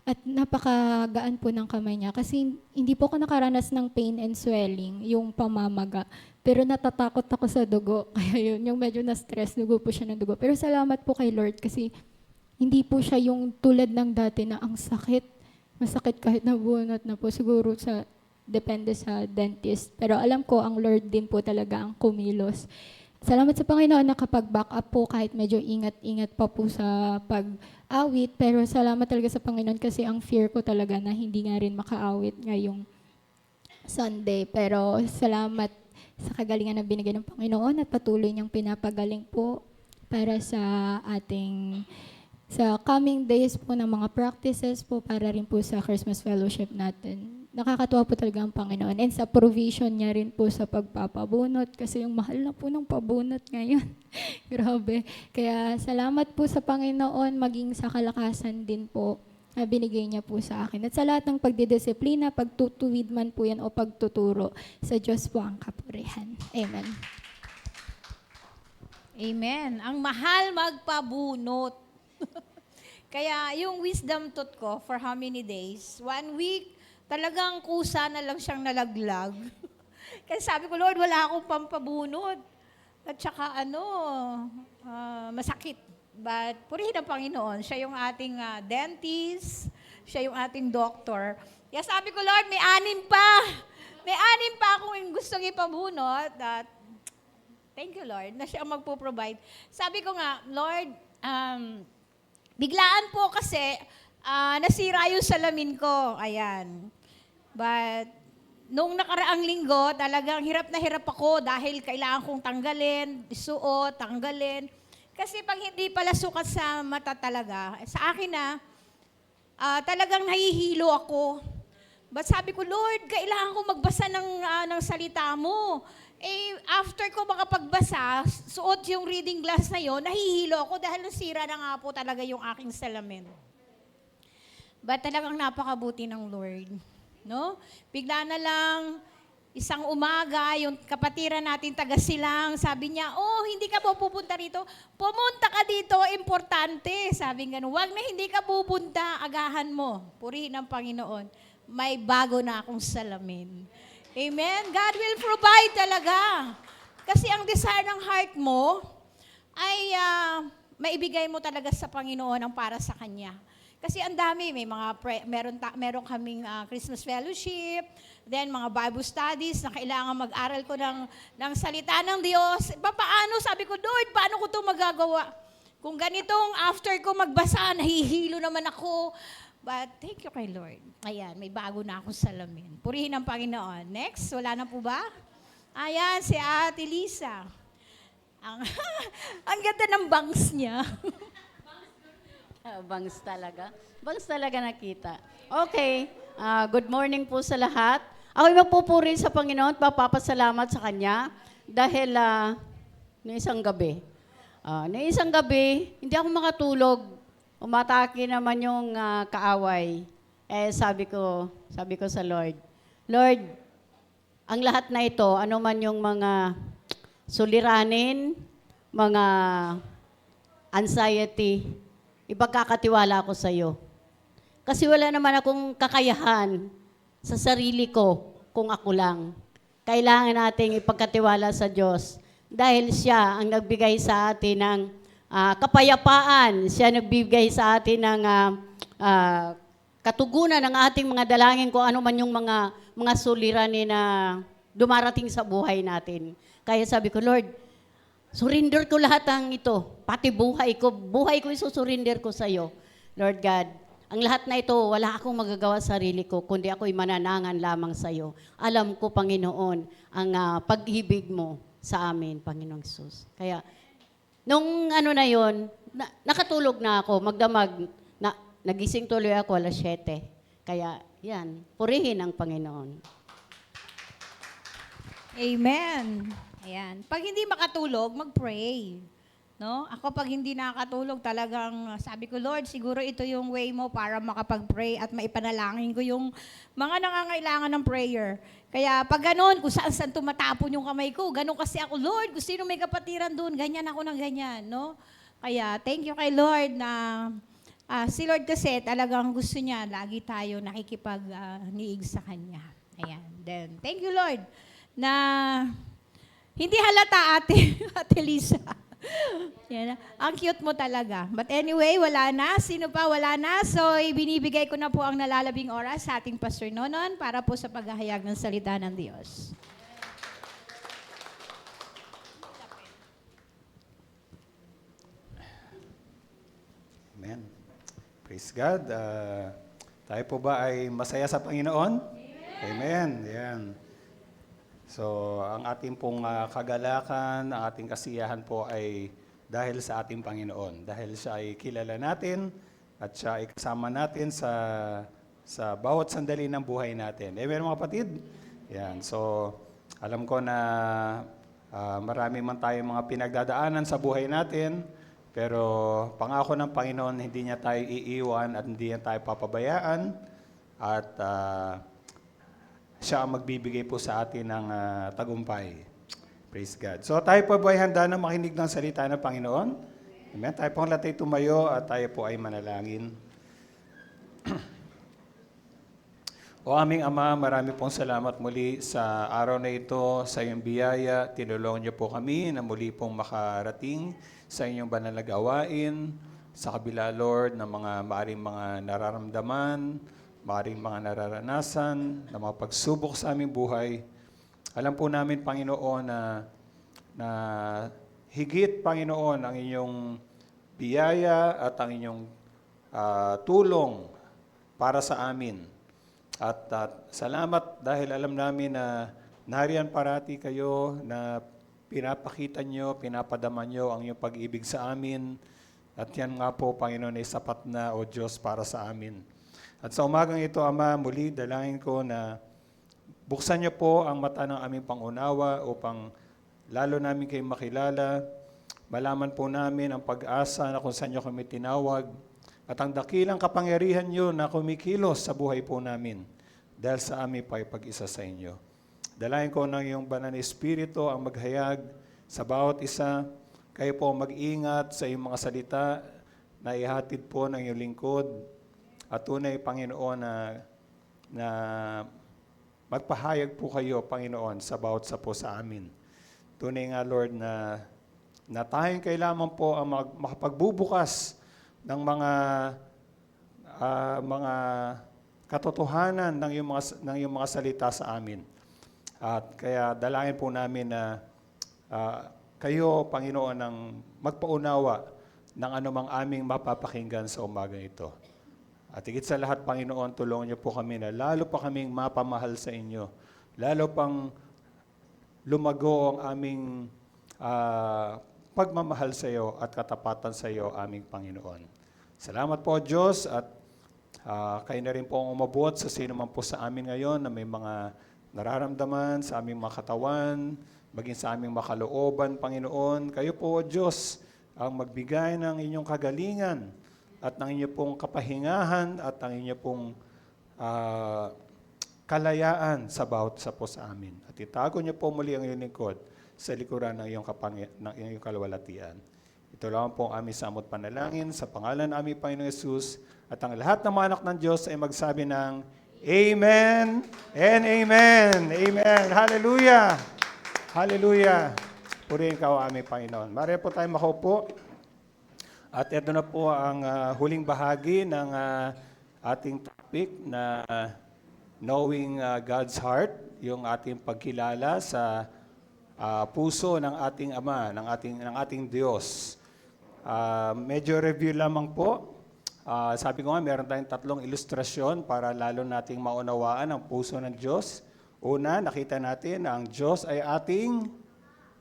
At napakagaan po ng kamay niya kasi hindi po ako nakaranas ng pain and swelling, yung pamamaga. Pero natatakot ako sa dugo. Kaya yun, yung medyo na-stress, dugo po siya ng dugo. Pero salamat po kay Lord kasi hindi po siya yung tulad ng dati na ang sakit. Masakit kahit nabunot na po. Siguro depende sa dentist. Pero alam ko, ang Lord din po talaga ang kumilos. Salamat sa Panginoon na kapag-back up po kahit medyo ingat-ingat pa po sa pag-awit. Pero salamat talaga sa Panginoon kasi ang fear ko talaga na hindi nga rin maka-awit ngayong Sunday. Pero salamat sa kagalingan na binigay ng Panginoon at patuloy niyang pinapagaling po para sa coming days po ng mga practices po para rin po sa Christmas Fellowship natin. Nakakatuwa po talaga ang Panginoon. And sa provision niya rin po sa pagpapabunot kasi yung mahal na po ng pabunot ngayon. Grabe. Kaya salamat po sa Panginoon maging sa kalakasan din po na binigay niya po sa akin. At sa lahat ng pagdidisiplina, pagtutuwid man po yan o pagtuturo, sa Diyos po ang kapurihan. Amen. Amen. Ang mahal magpabunot. Kaya yung wisdom tooth ko for how many days? 1 week, talagang kusa na lang siyang nalaglag. Kasi sabi ko, Lord, wala akong pampabunot. At saka masakit. But purihin ang Panginoon. Siya yung ating dentist. Siya yung ating doctor. Kaya sabi ko, Lord, may 6 pa. May 6 pa akong gustong ipabunot. At thank you, Lord, na siya ang magpo-provide. Sabi ko nga, Lord, biglaan po kasi nasira yung salamin ko. Ayan. But nung nakaraang linggo, talagang hirap na hirap ako dahil kailangan kong tanggalin, isuot, tanggalin. Kasi pag hindi pala sukat sa mata talaga, sa akin talagang nahihilo ako. But sabi ko, Lord, kailangan ko magbasa ng salita mo. After ko makapagbasa, suot yung reading glass na yon, nahihilo ako dahil nasira na nga po talaga yung aking salamin. But talagang napakabuti ng Lord. No? Bigla na lang, isang umaga, yung kapatiran natin taga-Silang, sabi niya, hindi ka po pupunta rito. Pumunta ka dito, importante. Sabi nga, wag na hindi ka pupunta, agahan mo. Purihin ang Panginoon. May bago na akong salamin. Amen? God will provide talaga. Kasi ang desire ng heart mo ay maibigay mo talaga sa Panginoon ang para sa Kanya. Kasi ang dami, may mga meron kaming Christmas fellowship, then mga Bible studies na kailangan mag-aral ko ng salita ng Diyos. Paano? Sabi ko, Lord, paano ko ito magagawa? Kung ganitong after ko magbasa, nahihilo naman ako. But thank you kay Lord. Ayan, may bago na akong salamin. Purihin ang Panginoon. Next, wala na po ba? Ayan, si Ate Lisa. Ang ganda ng bangs niya. Bangs talaga. Bangs talaga nakita. Okay. Good morning po sa lahat. Ako'y magpupuri sa Panginoon at papapasalamat sa Kanya dahil noong isang gabi, hindi ako makatulog. Umatake naman yung kaaway. Sabi ko sa Lord, Lord, ang lahat na ito, ano man yung mga suliranin, mga anxiety, ipagkakatiwala ko sa iyo. Kasi wala naman akong kakayahan sa sarili ko kung ako lang. Kailangan nating ipagkatiwala sa Diyos dahil siya ang nagbigay sa atin ng kapayapaan. Siya nagbigay sa atin ng katugunan ng ating mga dalangin kung ano man yung mga suliranin na dumarating sa buhay natin. Kaya sabi ko, Lord, surrender ko lahat ng ito, pati buhay ko isusurinder ko sa iyo. Lord God, ang lahat na ito, wala akong magagawa sa sarili ko, kundi ako'y mananangan lamang sa iyo. Alam ko, Panginoon, ang pag-ibig mo sa amin, Panginoong Jesus. Kaya, nung na yon, nakatulog na ako, magdamag, nagising tuloy ako, 7:00. Kaya, yan, purihin ang Panginoon. Amen. Ayan. Pag hindi makatulog, mag-pray. No? Ako pag hindi nakakatulog, talagang sabi ko, Lord, siguro ito yung way mo para makapag-pray at maipanalangin ko yung mga nangangailangan ng prayer. Kaya pag ganun, kung saan tumatapon yung kamay ko, ganun kasi ako, Lord, kung sino may kapatiran doon, ganyan ako ng ganyan. No? Kaya thank you kay Lord na Si Lord kasi talagang gusto niya, lagi tayo nakikipag-niig sa Kanya. Ayan. Then, thank you Lord na hindi halata Ate Lisa. Yan. Ang cute mo talaga. But anyway, wala na. Sino pa? Wala na. So, ibinibigay ko na po ang nalalabing oras sa ating Pastor Nonon para po sa paghahayag ng salita ng Diyos. Amen. Praise God. Tayo po ba ay masaya sa Panginoon? Amen. Yan. So, ang ating pong kagalakan, ang ating kasiyahan po ay dahil sa ating Panginoon. Dahil siya ay kilala natin at siya ay kasama natin sa bawat sandali ng buhay natin. Amen mga kapatid? Yan. So, alam ko na marami man tayong mga pinagdadaanan sa buhay natin, pero pangako ng Panginoon, hindi niya tayo iiwan at hindi niya tayo papabayaan. At siya ang magbibigay po sa atin ng tagumpay. Praise God. So tayo po ay handa na makinig ng salita ng Panginoon. Amen. Tayo po ang latay tumayo at tayo po ay manalangin. O aming Ama, marami pong salamat muli sa araw na ito, sa iyong biyaya. Tinulungan niyo po kami na muli pong makarating sa inyong banal na gawain, sa kabila, Lord, ng maaring mga nararamdaman, maaring mga nararanasan, na mga pagsubok sa aming buhay. Alam po namin, Panginoon, na higit, Panginoon, ang inyong biyaya at ang inyong tulong para sa amin. At salamat dahil alam namin na nariyan parati kayo, na pinapakita nyo, pinapadama nyo ang iyong pag-ibig sa amin. At yan nga po, Panginoon, ay sapat na, O Diyos, para sa amin. At sa umagang ito, Ama, muli dalangin ko na buksan niyo po ang mata ng aming pangunawa upang lalo namin kayo makilala. Malaman po namin ang pag-asa na kung saan niyo kami tinawag at ang dakilang kapangyarihan niyo na kumikilos sa buhay po namin dahil sa aming pag-isa sa inyo. Dalangin ko ng iyong banal na Espiritu ang maghayag sa bawat isa. Kayo po mag-ingat sa iyong mga salita na ihatid po ng iyong lingkod. At tunay, Panginoon, na magpahayag po kayo, Panginoon, sa bawat sa po sa amin. Tunay nga, Lord, na tayong kailangan po ang makapagbubukas ng mga katotohanan ng iyong mga salita sa amin. At kaya dalangin po namin na kayo, Panginoon, ang magpaunawa ng anumang aming mapapakinggan sa umagang ito. At higit sa lahat, Panginoon, tulungan niyo po kami na lalo pa kaming mapamahal sa inyo. Lalo pang lumago ang aming pagmamahal sa iyo at katapatan sa iyo, aming Panginoon. Salamat po, Diyos, at kayo na rin po ang umabot sa sino man po sa amin ngayon na may mga nararamdaman sa aming mga katawan, maging sa aming makalooban, Panginoon. Kayo po, Diyos, ang magbigay ng inyong kagalingan at ng inyong pong kapahingahan at ng inyong pong kalayaan sa bawat sa po sa amin. At itago niyo po muli ang iyong lingkod sa likuran ng iyong kalwalatian. Ito lang po ang aming samot panalangin sa pangalan ng aming Panginoong Yesus at ang lahat ng mga anak ng Diyos ay magsabi ng Amen and Amen. Amen. Hallelujah. Hallelujah. Purihin ka o aming Panginoon. Maaari po tayo makaupo. At ito na po ang huling bahagi ng ating topic na Knowing God's Heart, yung ating pagkilala sa puso ng ating Ama, ng ating Diyos. Medyo review lamang po. Sabi ko nga, meron tayong 3 ilustrasyon para lalo nating maunawaan ang puso ng Diyos. Una, nakita natin na ang Diyos ay ating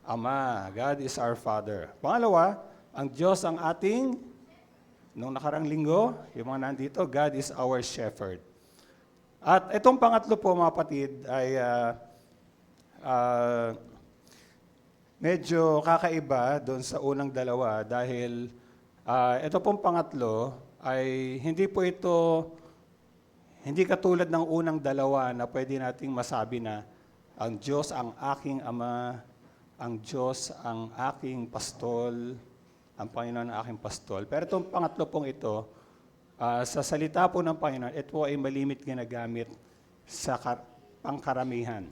Ama. God is our Father. Pangalawa, ang Diyos ang ating, nung nakarang linggo, yung mga nandito, God is our Shepherd. At itong pangatlo po, mga kapatid, ay medyo kakaiba doon sa unang dalawa dahil ito pong pangatlo ay hindi katulad ng unang dalawa na pwede nating masabi na ang Diyos ang aking Ama, ang Diyos ang aking pastol, ang Panginoon ang aking pastol. Pero itong pangatlo pong ito Sa salita po ng Panginoon, ito po ay malimit ginagamit sa pangkaramihan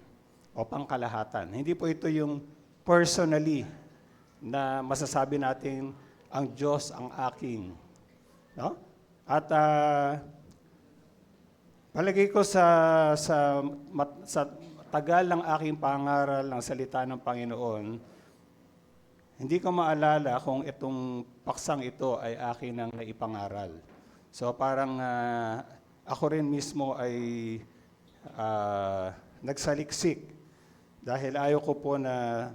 o pangkalahatan. Hindi po ito yung personally na masasabi natin ang Diyos ang aking. No? At palagay ko sa tagal ng aking pangaral ng salita ng Panginoon, hindi ko maalala kung itong paksang ito ay akin nang naipangaral. So parang ako rin mismo ay nagsaliksik dahil ayaw ko po na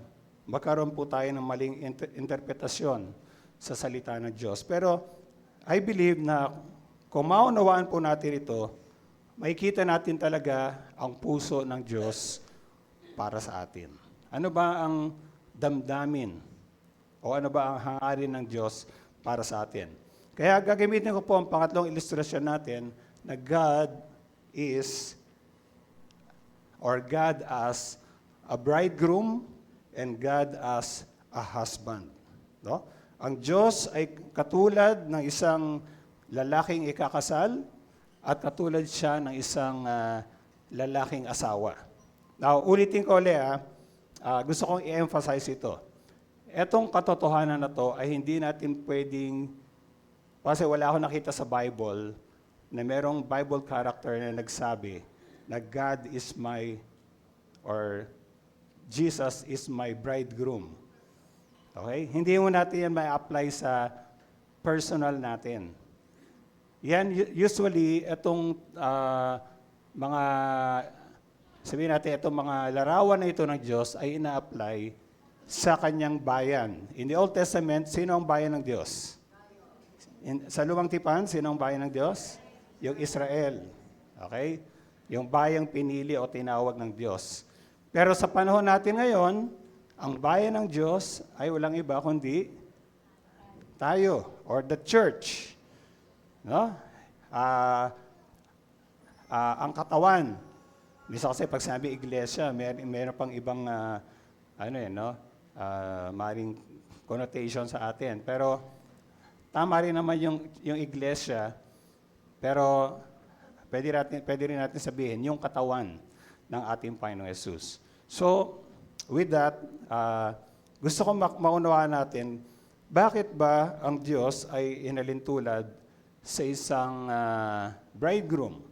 magkaroon po tayo ng maling interpretasyon sa salita ng Diyos. Pero I believe na kung maunawaan po natin ito, makikita natin talaga ang puso ng Diyos para sa atin. Ano ba ang damdamin o ano ba ang hangarin ng Diyos para sa atin? Kaya gagamitin ko po ang pangatlong ilustrasyon natin na God as a bridegroom and God as a husband. No? Ang Diyos ay katulad ng isang lalaking ikakasal at katulad siya ng isang lalaking asawa. Now, ulitin ko ulit, gusto kong i-emphasize ito. Etong katotohanan na to ay hindi natin pwedeng, kasi wala akong nakita sa Bible na merong Bible character na nagsabi na God is or Jesus is my bridegroom. Okay? Hindi mo natin yan ma-apply sa personal natin. Yan, usually, itong sabihin natin, itong mga larawan na ito ng Diyos ay ina-apply sa kanyang bayan. In the Old Testament, sino ang bayan ng Diyos? Sa Lumang Tipan, sino ang bayan ng Diyos? Yung Israel. Okay? Yung bayang pinili o tinawag ng Diyos. Pero sa panahon natin ngayon, ang bayan ng Diyos ay walang iba kundi tayo or the church. No? Ang katawan. Misa kasi pag sabi iglesia, meron pang ibang maring connotation sa atin. Pero tama rin naman yung iglesia, pero pwede rin natin sabihin yung katawan ng ating Panginoong Jesus. So, with that, gusto ko maunawaan natin, bakit ba ang Diyos ay inalintulad sa isang bridegroom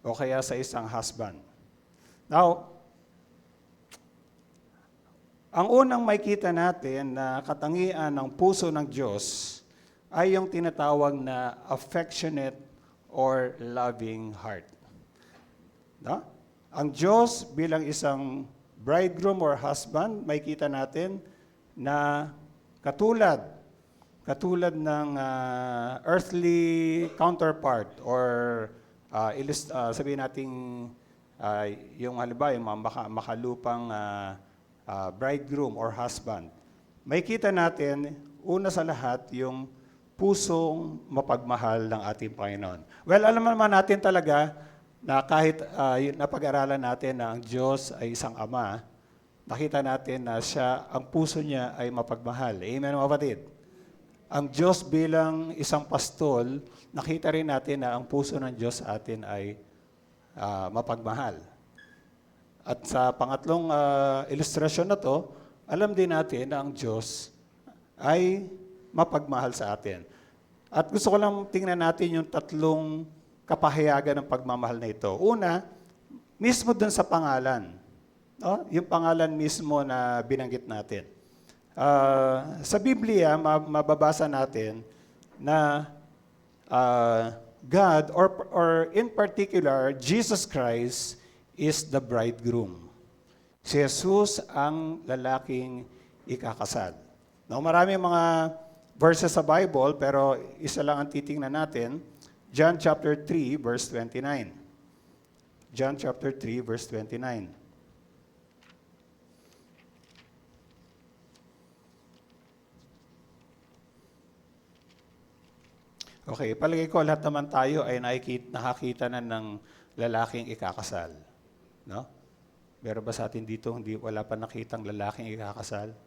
o kaya sa isang husband? Now, ang unang makikita natin na katangian ng puso ng Diyos ay yung tinatawag na affectionate or loving heart. No? Ang Diyos bilang isang bridegroom or husband, makikita natin na katulad ng earthly counterpart or sabihin natin yung halimbawa yung makalupang bridegroom or husband. Makikita natin una sa lahat yung pusong mapagmahal ng ating Panginoon. Well, alam naman natin talaga na kahit napag-aralan natin na ang Diyos ay isang Ama, nakita natin na ang puso niya ay mapagmahal. Amen, mga kapatid? Ang Diyos bilang isang pastol, nakita rin natin na ang puso ng Diyos sa atin ay mapagmahal. At sa pangatlong ilustrasyon na to, alam din natin na ang Diyos ay mapagmahal sa atin. At gusto ko lang tingnan natin yung tatlong kapahayagan ng pagmamahal na ito. Una, mismo dun sa pangalan. No? Yung pangalan mismo na binanggit natin. Sa Biblia, mababasa natin na God, or in particular, Jesus Christ is the bridegroom. Si Jesus ang lalaking ikakasal. Now, marami mga verses sa Bible, pero isa lang ang titingnan natin. John chapter 3, verse 29. John chapter 3, verse 29. Okay, palagay ko lahat naman tayo ay nakakita na ng lalaking ikakasal. No? Meron ba sa atin dito wala pa nakitang lalaking ikakasal?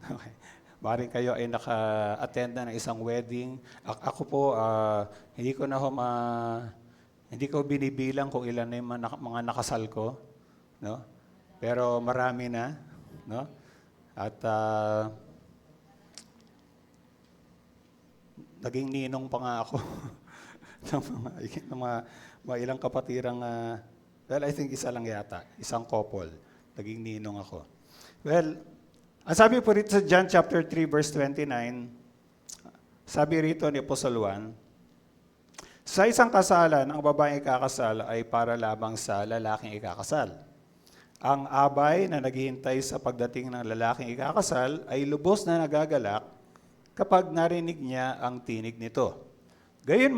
Okay. maaaring kayo ay naka-attend na ng isang wedding. Ako po, hindi ko na hindi ko binibilang kung ilan na yung mga nakasal ko, no? Pero marami na, no? At naging ninong pa nga ako ng mga ilang kapatirang, well, I think isa lang yata, isang couple. Naging ninong ako. Well, ang sabi po rito sa John chapter 3 verse 29, sabi rito ni Apostle Juan, sa isang kasalan, ang babaeng ikakasal ay para lamang sa lalaking ikakasal. Ang abay na naghihintay sa pagdating ng lalaking ikakasal ay lubos na nagagalak kapag narinig niya ang tinig nito. Gayon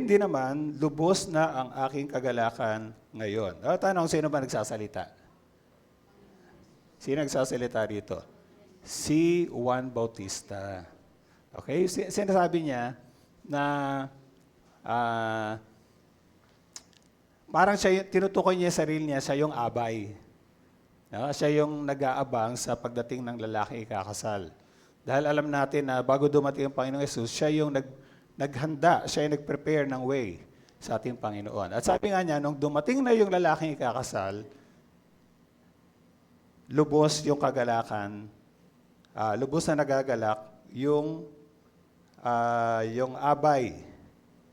din naman, lubos na ang aking kagalakan ngayon. Tanong, sino ba nagsasalita? Sino nagsasalita dito? Si Juan Bautista. Okay? Sinasabi niya na parang tinutukoy niya sarili niya, siya yung abay. No? Siya yung nag-aabang sa pagdating ng lalaki ikakasal. Dahil alam natin na bago dumating ang Panginoong Yesus, siya yung naghanda, siya yung nag-prepare ng way sa ating Panginoon. At sabi nga niya, nung dumating na yung lalaking ikakasal, lubos yung kagalakan, lubos na nagagalak yung abay.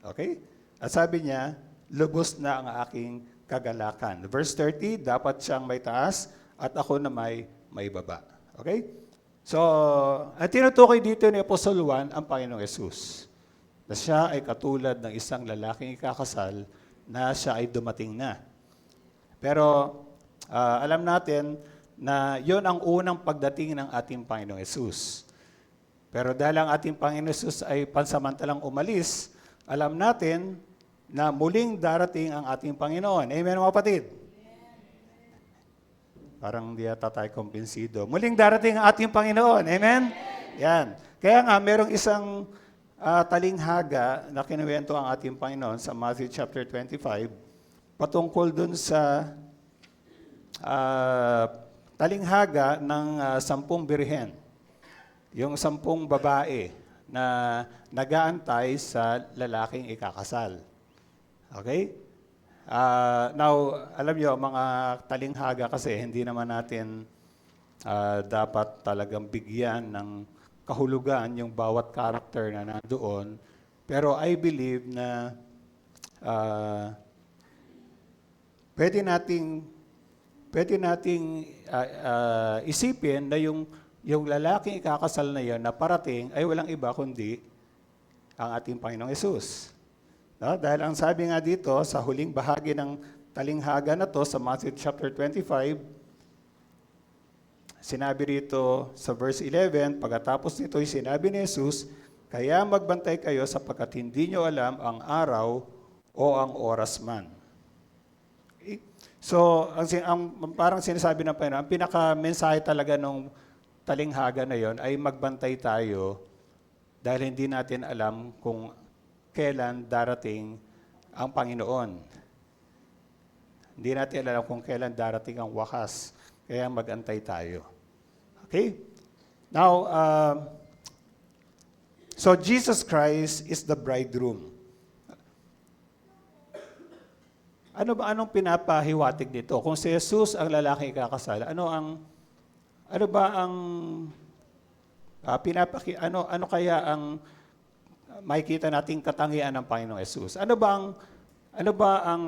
Okay? At sabi niya, lubos na ang aking kagalakan. Verse 30, dapat siyang may taas at ako na may baba. Okay? So, ang tinutukoy dito ni Apostle Juan ang Panginoong Yesus. Na siya ay katulad ng isang lalaking ikakasal na siya ay dumating na. Pero alam natin na yon ang unang pagdating ng ating Panginoong Yesus. Pero dahil ang ating Panginoong Yesus ay pansamantalang umalis, alam natin na muling darating ang ating Panginoon. Amen, mga kapatid? Parang di ata tayo kumbinsido. Muling darating ang ating Panginoon. Amen? Yan. Kaya nga, merong isang talinghaga na kinuwento ang ating Panginoon sa Matthew chapter 25 patungkol dun sa talinghaga ng 10 birhen. Yung 10 babae na nag-aantay sa lalaking ikakasal. Okay? Now, alam nyo, mga talinghaga kasi hindi naman natin dapat talagang bigyan ng kahulugan yung bawat character na nandoon. Pero I believe na pwede nating isipin na yung lalaking ikakasal na yan na parating ay walang iba kundi ang ating Panginoong Yesus. No? Dahil ang sabi nga dito sa huling bahagi ng talinghaga na to sa Matthew chapter 25, sinabi rito sa verse 11, pagkatapos nito'y sinabi ni Jesus, kaya magbantay kayo sapagkat hindi nyo alam ang araw o ang oras man. Okay? So, parang sinasabi ng Panginoon, ang pinaka-mensahe talaga ng talinghaga na yon ay magbantay tayo dahil hindi natin alam kung kailan darating ang Panginoon. Hindi natin alam kung kailan darating ang wakas, kaya mag-antay tayo. Okay? Now, so Jesus Christ is the bridegroom. Anong pinapahiwatig dito? Kung si Jesus ang lalaki ikakasal, ano kaya ang makikita nating katangian ng Panginoong Yesus? Ano ba ang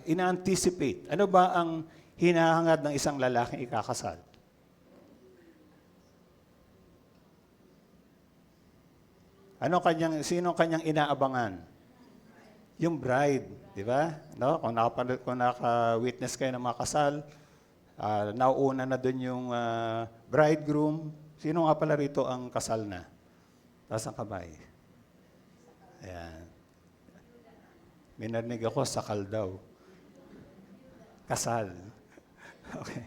ina-anticipate? Ano ba ang hinahangad ng isang lalaking ikakasal? Sino kanyang inaabangan? Yung bride, di ba? No? Kung naka-witness kayo ng mga kasal, nauuna na doon yung bridegroom. Sino nga pala rito ang kasal na? Taas ang kamay. Ayan. May narinig ako, sakal daw. Kasal. Okay.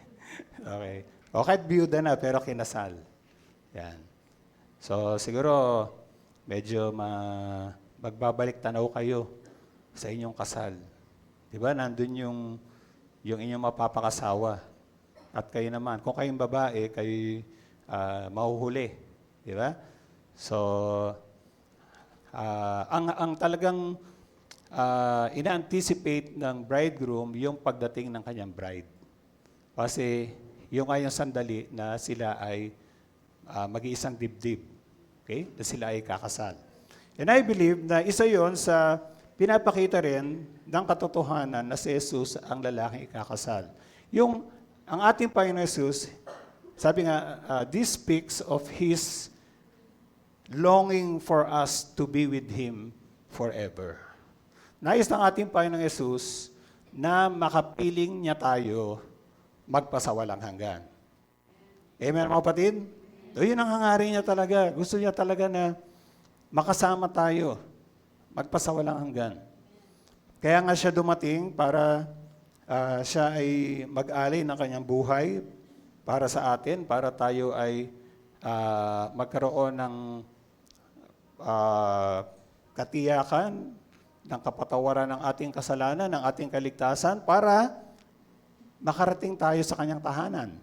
Okay. O kahit biyuda na, pero kinasal. Yan. So, siguro, medyo magbabalik tanaw kayo sa inyong kasal. Di ba? Nandun yung inyong mapapakasawa. At kayo naman, kung kayong babae, kayo mahuhuli. Di ba? So, ang talagang ina-anticipate ng bridegroom yung pagdating ng kanyang bride. Kasi yung nga yung sandali na sila ay mag-iisang dibdib. Okay? Na sila ay kakasal. And I believe na isa yon sa pinapakita rin ng katotohanan na si Jesus ang lalaking ikakasal. Ang ating Panginoon Jesus, sabi nga, this speaks of His longing for us to be with Him forever. Nais ng ating Panginoong Jesus na makapiling niya tayo magpasawalang hanggan. Amen, mga kapatid? So, yun ang hangarin niya talaga. Gusto niya talaga na makasama tayo, magpasawalang hanggan. Kaya nga siya dumating para siya ay mag-alay ng kanyang buhay para sa atin, para tayo ay magkaroon ng katiyakan, ng kapatawaran ng ating kasalanan, ng ating kaligtasan, para makarating tayo sa kanyang tahanan.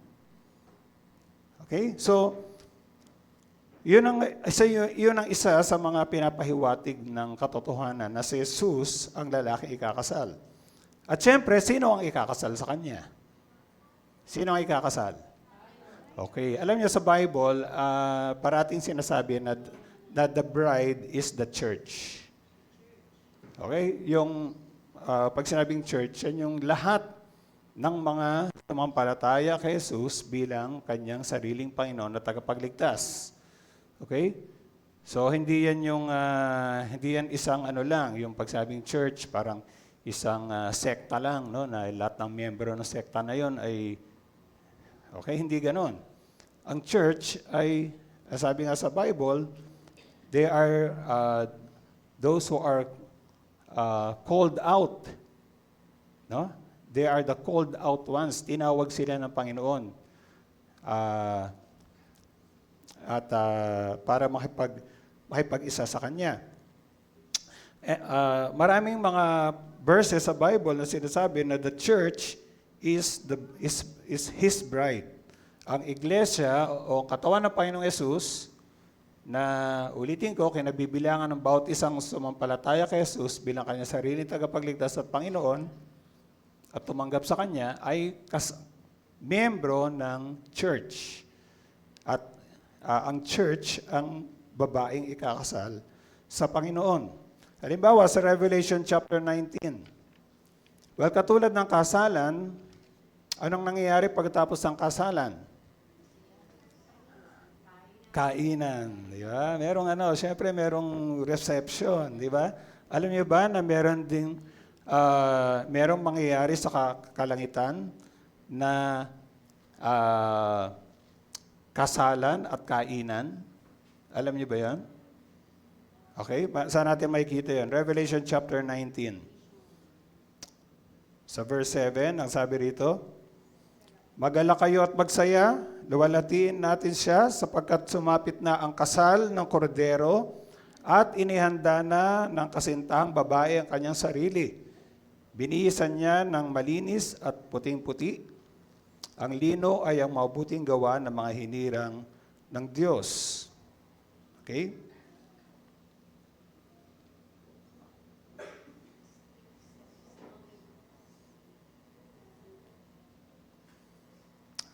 Okay? So, yun ang isa sa mga pinapahiwatig ng katotohanan na si Jesus ang lalaki ikakasal. At syempre, sino ang ikakasal sa kanya? Sino ang ikakasal? Okay. Alam niyo sa Bible, parating sinasabi na the bride is the church. Okay? Yung pag sinabing church, yan yung lahat ng mga sumampalataya kay Jesus bilang kanyang sariling Panginoon na tagapagligtas. Okay? So hindi yan isang lang, yung pagsabing church parang isang sekta lang, no, na lahat ng miyembro ng sekta na yon ay okay, hindi ganoon. Ang church ay sabi nga sa Bible, they are those who are called out. No? They are the called out ones. Tinawag sila ng Panginoon. At para makipag-isa sa Kanya. Maraming mga verses sa Bible na sinasabi na the church is His bride. Ang iglesia o katawan ng Panginoong Yesus, na ulitin ko, kinabibilangan ng bawat isang sumampalataya kay Jesus bilang kanyang sariling tagapagligtas at Panginoon at tumanggap sa Kanya ay miyembro ng church. At ang church ang babaeng ikakasal sa Panginoon. Halimbawa, sa Revelation chapter 19. Well, katulad ng kasalan, anong nangyayari pagkatapos ng kasalan? Kainan, di ba? Siyempre merong reception, di ba? Alam niyo ba na merong mangyayari sa kalangitan na kasalan at kainan? Alam niyo ba 'yan? Okay, saan natin makikita 'yan? Revelation chapter 19. Sa verse 7, ang sabi rito, "Magalak kayo at magsaya, luwalhatiin natin siya sapagkat sumapit na ang kasal ng kordero at inihanda na ng kasintahang babae ang kanyang sarili. Binihisan niya ng malinis at puting-puti. Ang lino ay ang mabuting gawa ng mga hinirang ng Diyos." Okay?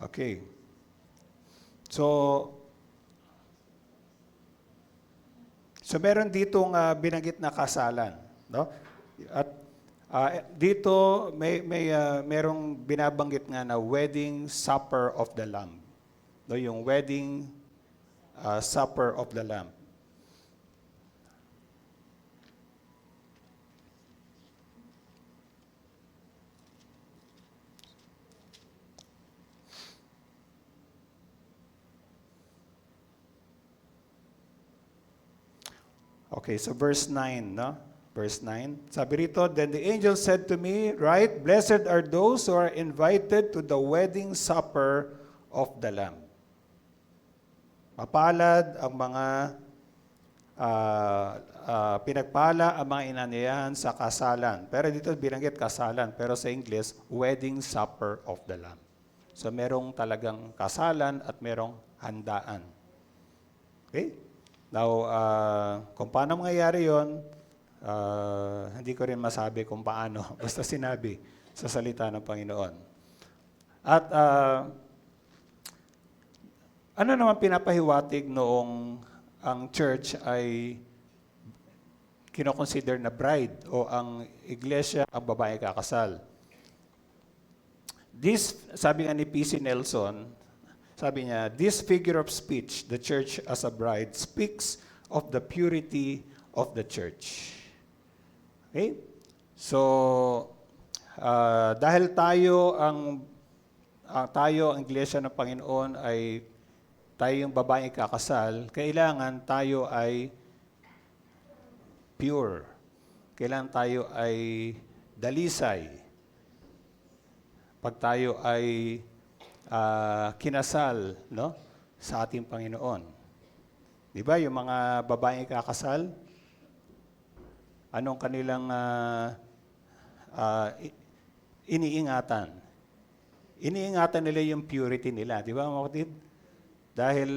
Okay. So meron ditong binanggit na kasalan, no? At dito merong binabanggit nga na wedding supper of the Lamb. No, yung wedding supper of the Lamb. Okay, so verse 9, no? Verse 9. Sabi rito, "Then the angel said to me, Right, blessed are those who are invited to the wedding supper of the Lamb." Mapalad ang mga pinagpala ang mga inanyayahan sa kasalan. Pero dito binanggit kasalan, pero sa English, wedding supper of the Lamb. So merong talagang kasalan at merong handaan. Okay? Now, kung paano mangyayari yon, hindi ko rin masabi kung paano. Basta sinabi sa salita ng Panginoon. At ano naman pinapahiwatig noong ang church ay kinoconsider na bride o ang iglesia ang babae kakasal. This, sabi nga ni P.C. Nelson, sabi niya, this figure of speech, the church as a bride, speaks of the purity of the church. Okay? So, dahil tayo ang iglesia ng Panginoon ay tayo yung babaeng kakasal, kailangan tayo ay pure. Kailangan tayo ay dalisay. Pag tayo ay kinasal, no, sa ating Panginoon. Di ba, yung mga babaeng kakasal, anong kanilang iniingatan? Iniingatan nila yung purity nila. Di ba, mga kapatid? Dahil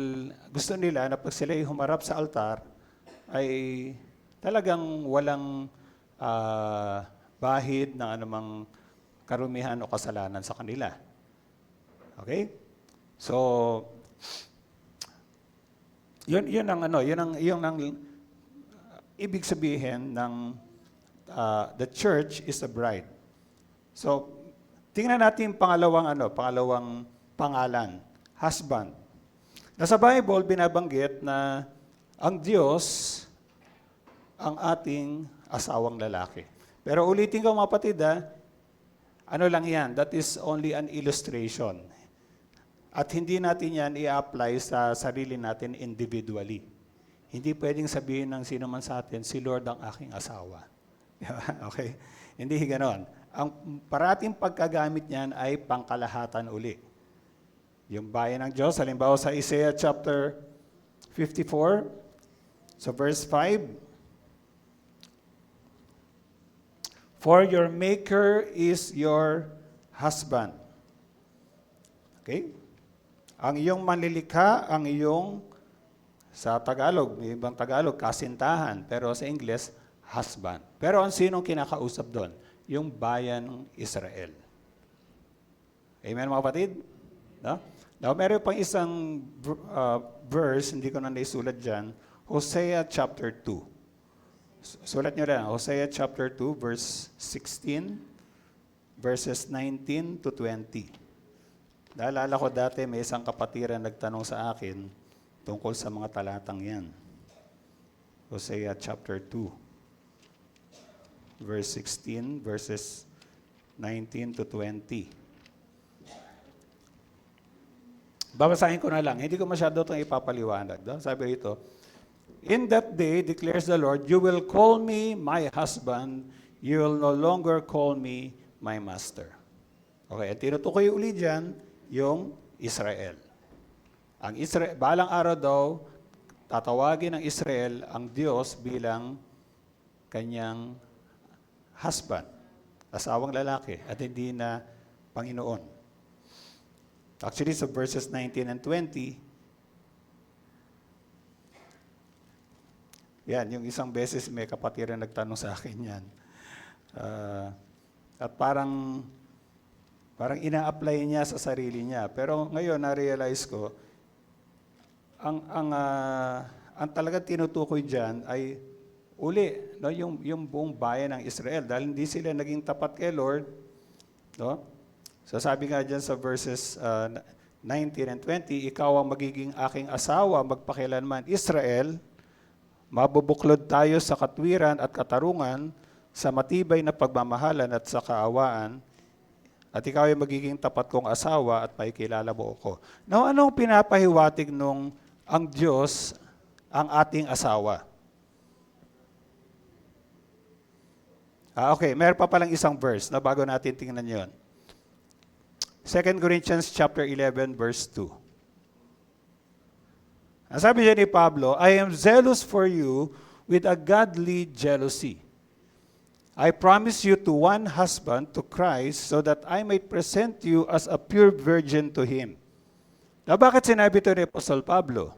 gusto nila na pag sila humarap sa altar, ay talagang walang bahid ng anumang karumihan o kasalanan sa kanila. Okay? So, yun ang ibig sabihin ng the church is a bride. So, tingnan natin pangalawang pangalan, husband. Nasa Bible binabanggit na ang Diyos ang ating asawang lalaki. Pero ulitin ko mga kapatid, ano lang yan, that is only an illustration. At hindi natin yan i-apply sa sarili natin individually. Hindi pwedeng sabihin ng sino man sa atin, si Lord ang aking asawa. Okay? Hindi ganon. Ang parating pagkagamit niyan ay pangkalahatan uli. Yung bayan ng Diyos, halimbawa sa Isaiah chapter 54, so verse 5, for your maker is your husband. Okay? Ang iyong manlilikha, ang iyong, sa Tagalog, may ibang Tagalog, kasintahan. Pero sa English, husband. Pero ang sinong kinakausap doon? Yung bayan ng Israel. Amen mga kapatid? No? Now, meron pang isang verse, hindi ko na naisulat dyan, Hosea chapter 2. Sulat nyo lang, Hosea chapter 2, verse 16, verses 19 to 20. Naalala ko dati, may isang kapatiran nagtanong sa akin tungkol sa mga talatang yan. Hosea chapter 2, verse 16, verses 19 to 20. Babasahin ko na lang, hindi ko masyado itong ipapaliwanag. No? Sabi rito, in that day, declares the Lord, you will call me my husband, you will no longer call me my master. Okay, at tinutukoy uli dyan yung Israel. Ang Israel, balang araw daw, tatawagin ng Israel ang Diyos bilang kanyang husband, asawang lalaki, at hindi na Panginoon. Actually, sa verses 19 and 20, yan, yung isang beses may kapatiran nagtanong sa akin yan. At parang ina-apply niya sa sarili niya. Pero ngayon, na-realize ko, ang talagang tinutukoy dyan ay uli, no, yung buong bayan ng Israel. Dahil hindi sila naging tapat kay Lord. No? So sabi nga dyan sa verses 19 and 20, ikaw ang magiging aking asawa, magpakilanman Israel, mabubuklod tayo sa katwiran at katarungan, sa matibay na pagmamahalan at sa kaawaan, at ikaw ay magiging tapat kong asawa at maikilala mo ako. Now, anong pinapahiwatig nung ang Diyos ang ating asawa? Okay, meron pa palang isang verse na bago natin tingnan yon. 2 Corinthians chapter 11, verse 2. Ang sabi niya ni Pablo, I am zealous for you with a godly jealousy. I promise you to one husband, to Christ, so that I might present you as a pure virgin to Him. Na bakit sinabi ito ni Apostle Pablo?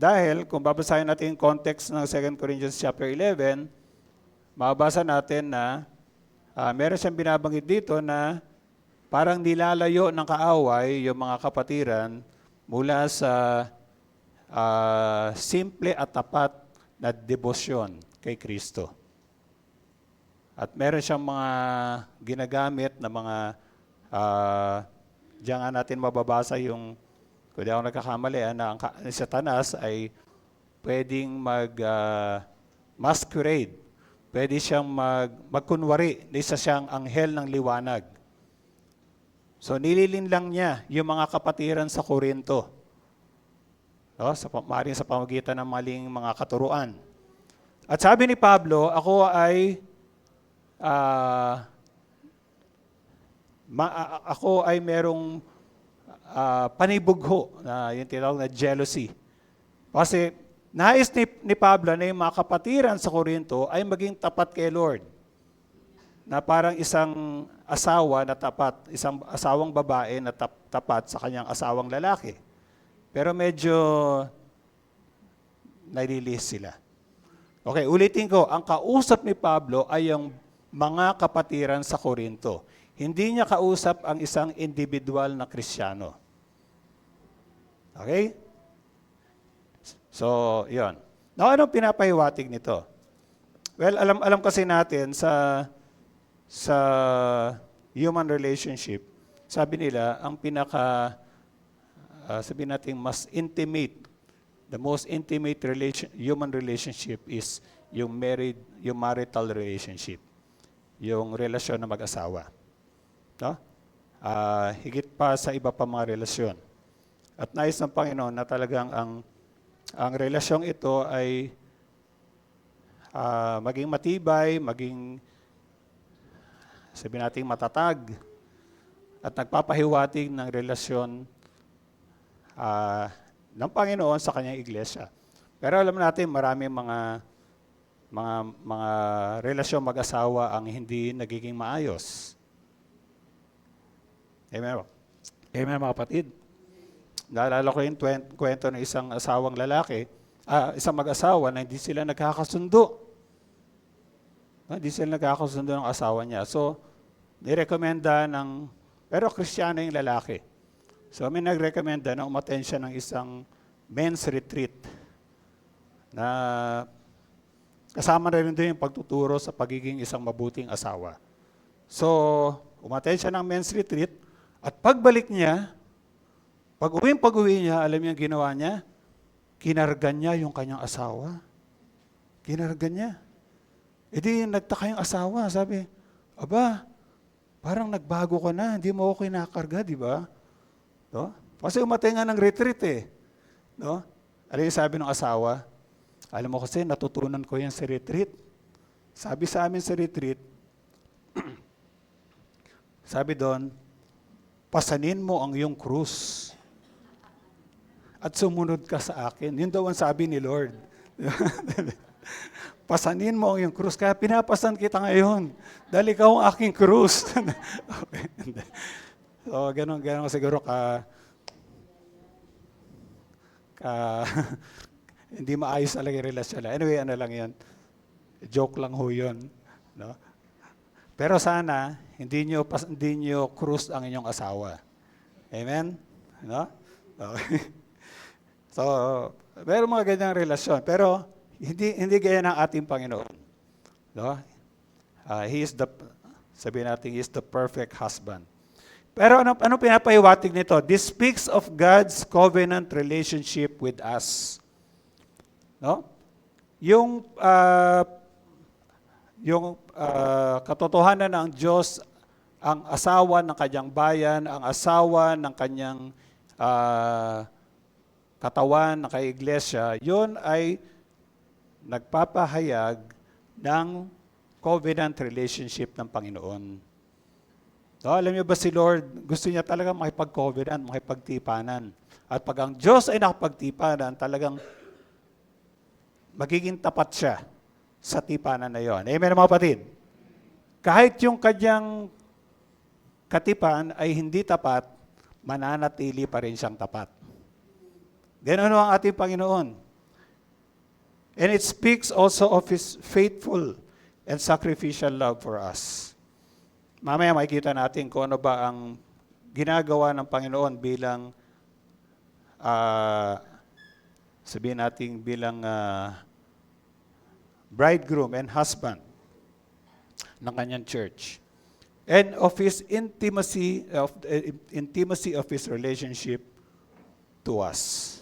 Dahil kung babasahin natin yung context ng 2 Corinthians chapter 11, mababasa natin na meron siyang binabanggit dito na parang nilalayo ng kaaway yung mga kapatiran mula sa simple at tapat na debosyon kay Kristo. At meron siyang mga ginagamit na mga, diyan nga natin mababasa yung, kung di ako nagkakamali, na ang Satanas ay pwedeng masquerade. Pwede siyang magkunwari na isa siyang anghel ng liwanag. So nililin lang niya yung mga kapatiran sa Korinto. No? Maaaring sa pamagitan ng maling mga katuruan. At sabi ni Pablo, ako ay merong panibugho na yung tinatawag na jealousy. Kasi nais ni Pablo na yung mga kapatiran sa Korinto ay maging tapat kay Lord. Na parang isang asawa na tapat, isang asawang babae na tapat sa kanyang asawang lalaki. Pero medyo nalilis sila. Okay, ulitin ko, ang kausap ni Pablo ay yung mga kapatiran sa Korinto. Hindi niya kausap ang isang individual na Kristiyano. Okay? So, yon. Now, anong pinapahiwatig nito? Well, alam kasi natin sa human relationship, sabi nila, ang sabi natin mas intimate, the most intimate human relationship is yung marital relationship, yung relasyon na mag-asawa. No? Higit pa sa iba pa mga relasyon. At nais ng Panginoon na talagang ang relasyong ito ay maging matibay, maging sabi natin matatag, at nagpapahiwatig ng relasyon ng Panginoon sa kanyang iglesia. Pero alam natin marami mga relasyon mag-asawa ang hindi nagiging maayos. Amen. Amen, mga kapatid. Naalala ko yung kwento ng isang asawang lalaki, isang mag-asawa na hindi sila nagkakasundo. Hindi sila nagkakasundo ng asawa niya. So, nirekomenda pero Kristiyano yung lalaki. So, may nagrekomenda na umattend siya ng isang men's retreat na kasama rin doon yung pagtuturo sa pagiging isang mabuting asawa. So, umattend siya ng men's retreat at pagbalik niya, pag-uwi niya, alam niyo ang ginawa niya? Kinargan niya yung kanyang asawa. Kinargan niya. E di nagtaka yung asawa, sabi, aba, parang nagbago ka na, hindi mo ako kinakarga, di ba? No? Kasi umatay nga ng retreat eh. No? Alam yung sabi ng asawa, alam mo kasi natutunan ko yan sa retreat. Sabi sa amin sa retreat, sabi doon, pasanin mo ang iyong krus at sumunod ka sa akin. Yun daw ang sabi ni Lord. Pasanin mo ang iyong krus. Kaya pinapasan kita ngayon. Dahil ikaw ang aking krus. Okay. So, ganun siguro hindi maayos talaga yung relasyon. Anyway, ano lang yun. Joke lang ho yun. No? Pero sana, hindi nyo krus ang inyong asawa. Amen? No? Okay. So, meron mga ganyang relasyon. Pero, hindi gaya ng ating Panginoon. No? Sabihin natin, He is the perfect husband. Pero ano pinapahiwatig nito? This speaks of God's covenant relationship with us. No? Yung katotohanan ng Diyos, ang asawa ng kanyang bayan, ang asawa ng kanyang katawan ng kay-iglesia, yun ay nagpapahayag ng covenant relationship ng Panginoon. No, alam niyo ba si Lord, gusto niya talaga makipag-covenant, makipagtipanan. At pag ang Diyos ay nakapagtipanan, talagang magiging tapat siya sa tipanan na yon. Amen, mga kapatid? Kahit yung kanyang katipan ay hindi tapat, mananatili pa rin siyang tapat. Ganoon ang ating Panginoon. And it speaks also of His faithful and sacrificial love for us. Mamaya makikita natin kung ano ba ang ginagawa ng Panginoon bilang, sabihin natin bilang bridegroom and husband ng kanyang church. And of His intimacy of His relationship to us.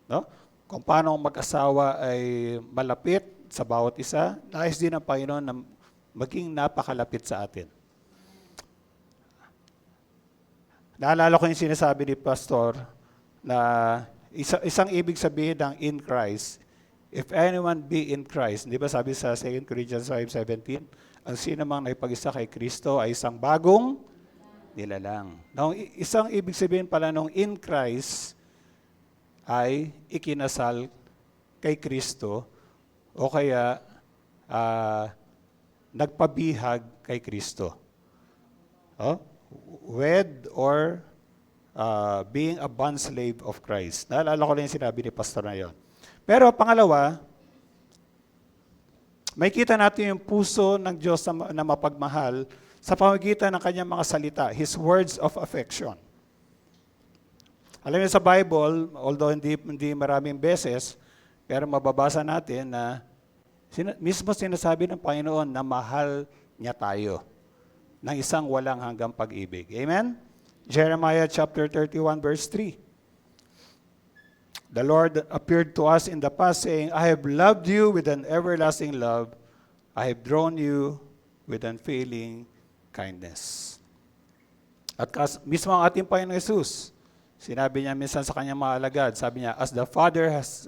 No? Kung paano ang mag-asawa ay malapit sa bawat isa, nais din ng Panginoon na maging napakalapit sa atin. Naalala ko yung sinasabi ni Pastor na isang ibig sabihin ng in Christ, if anyone be in Christ, di ba sabi sa 2 Corinthians 5:17, ang sino mang naipag-isa kay Kristo ay isang bagong nilalang. Now, isang ibig sabihin pala nung in Christ ay ikinasal kay Kristo o kaya nagpabihag kay Kristo. Oh? Wed or being a bondslave of Christ. Naalala ko lang yung sinabi ni Pastor na yun. Pero pangalawa, may kita natin yung puso ng Diyos na mapagmahal sa pamamagitan ng kanyang mga salita, His words of affection. Alam niyo sa Bible, although hindi maraming beses, pero mababasa natin na mismo sinasabi ng Panginoon na mahal niya tayo ng isang walang hanggang pag-ibig. Amen? Jeremiah chapter 31 verse 3. The Lord appeared to us in the past saying, I have loved you with an everlasting love. I have drawn you with unfailing kindness. At mismo ang ating Panginoon Jesus, sinabi niya minsan sa kanyang mga alagad, sabi niya, as the Father has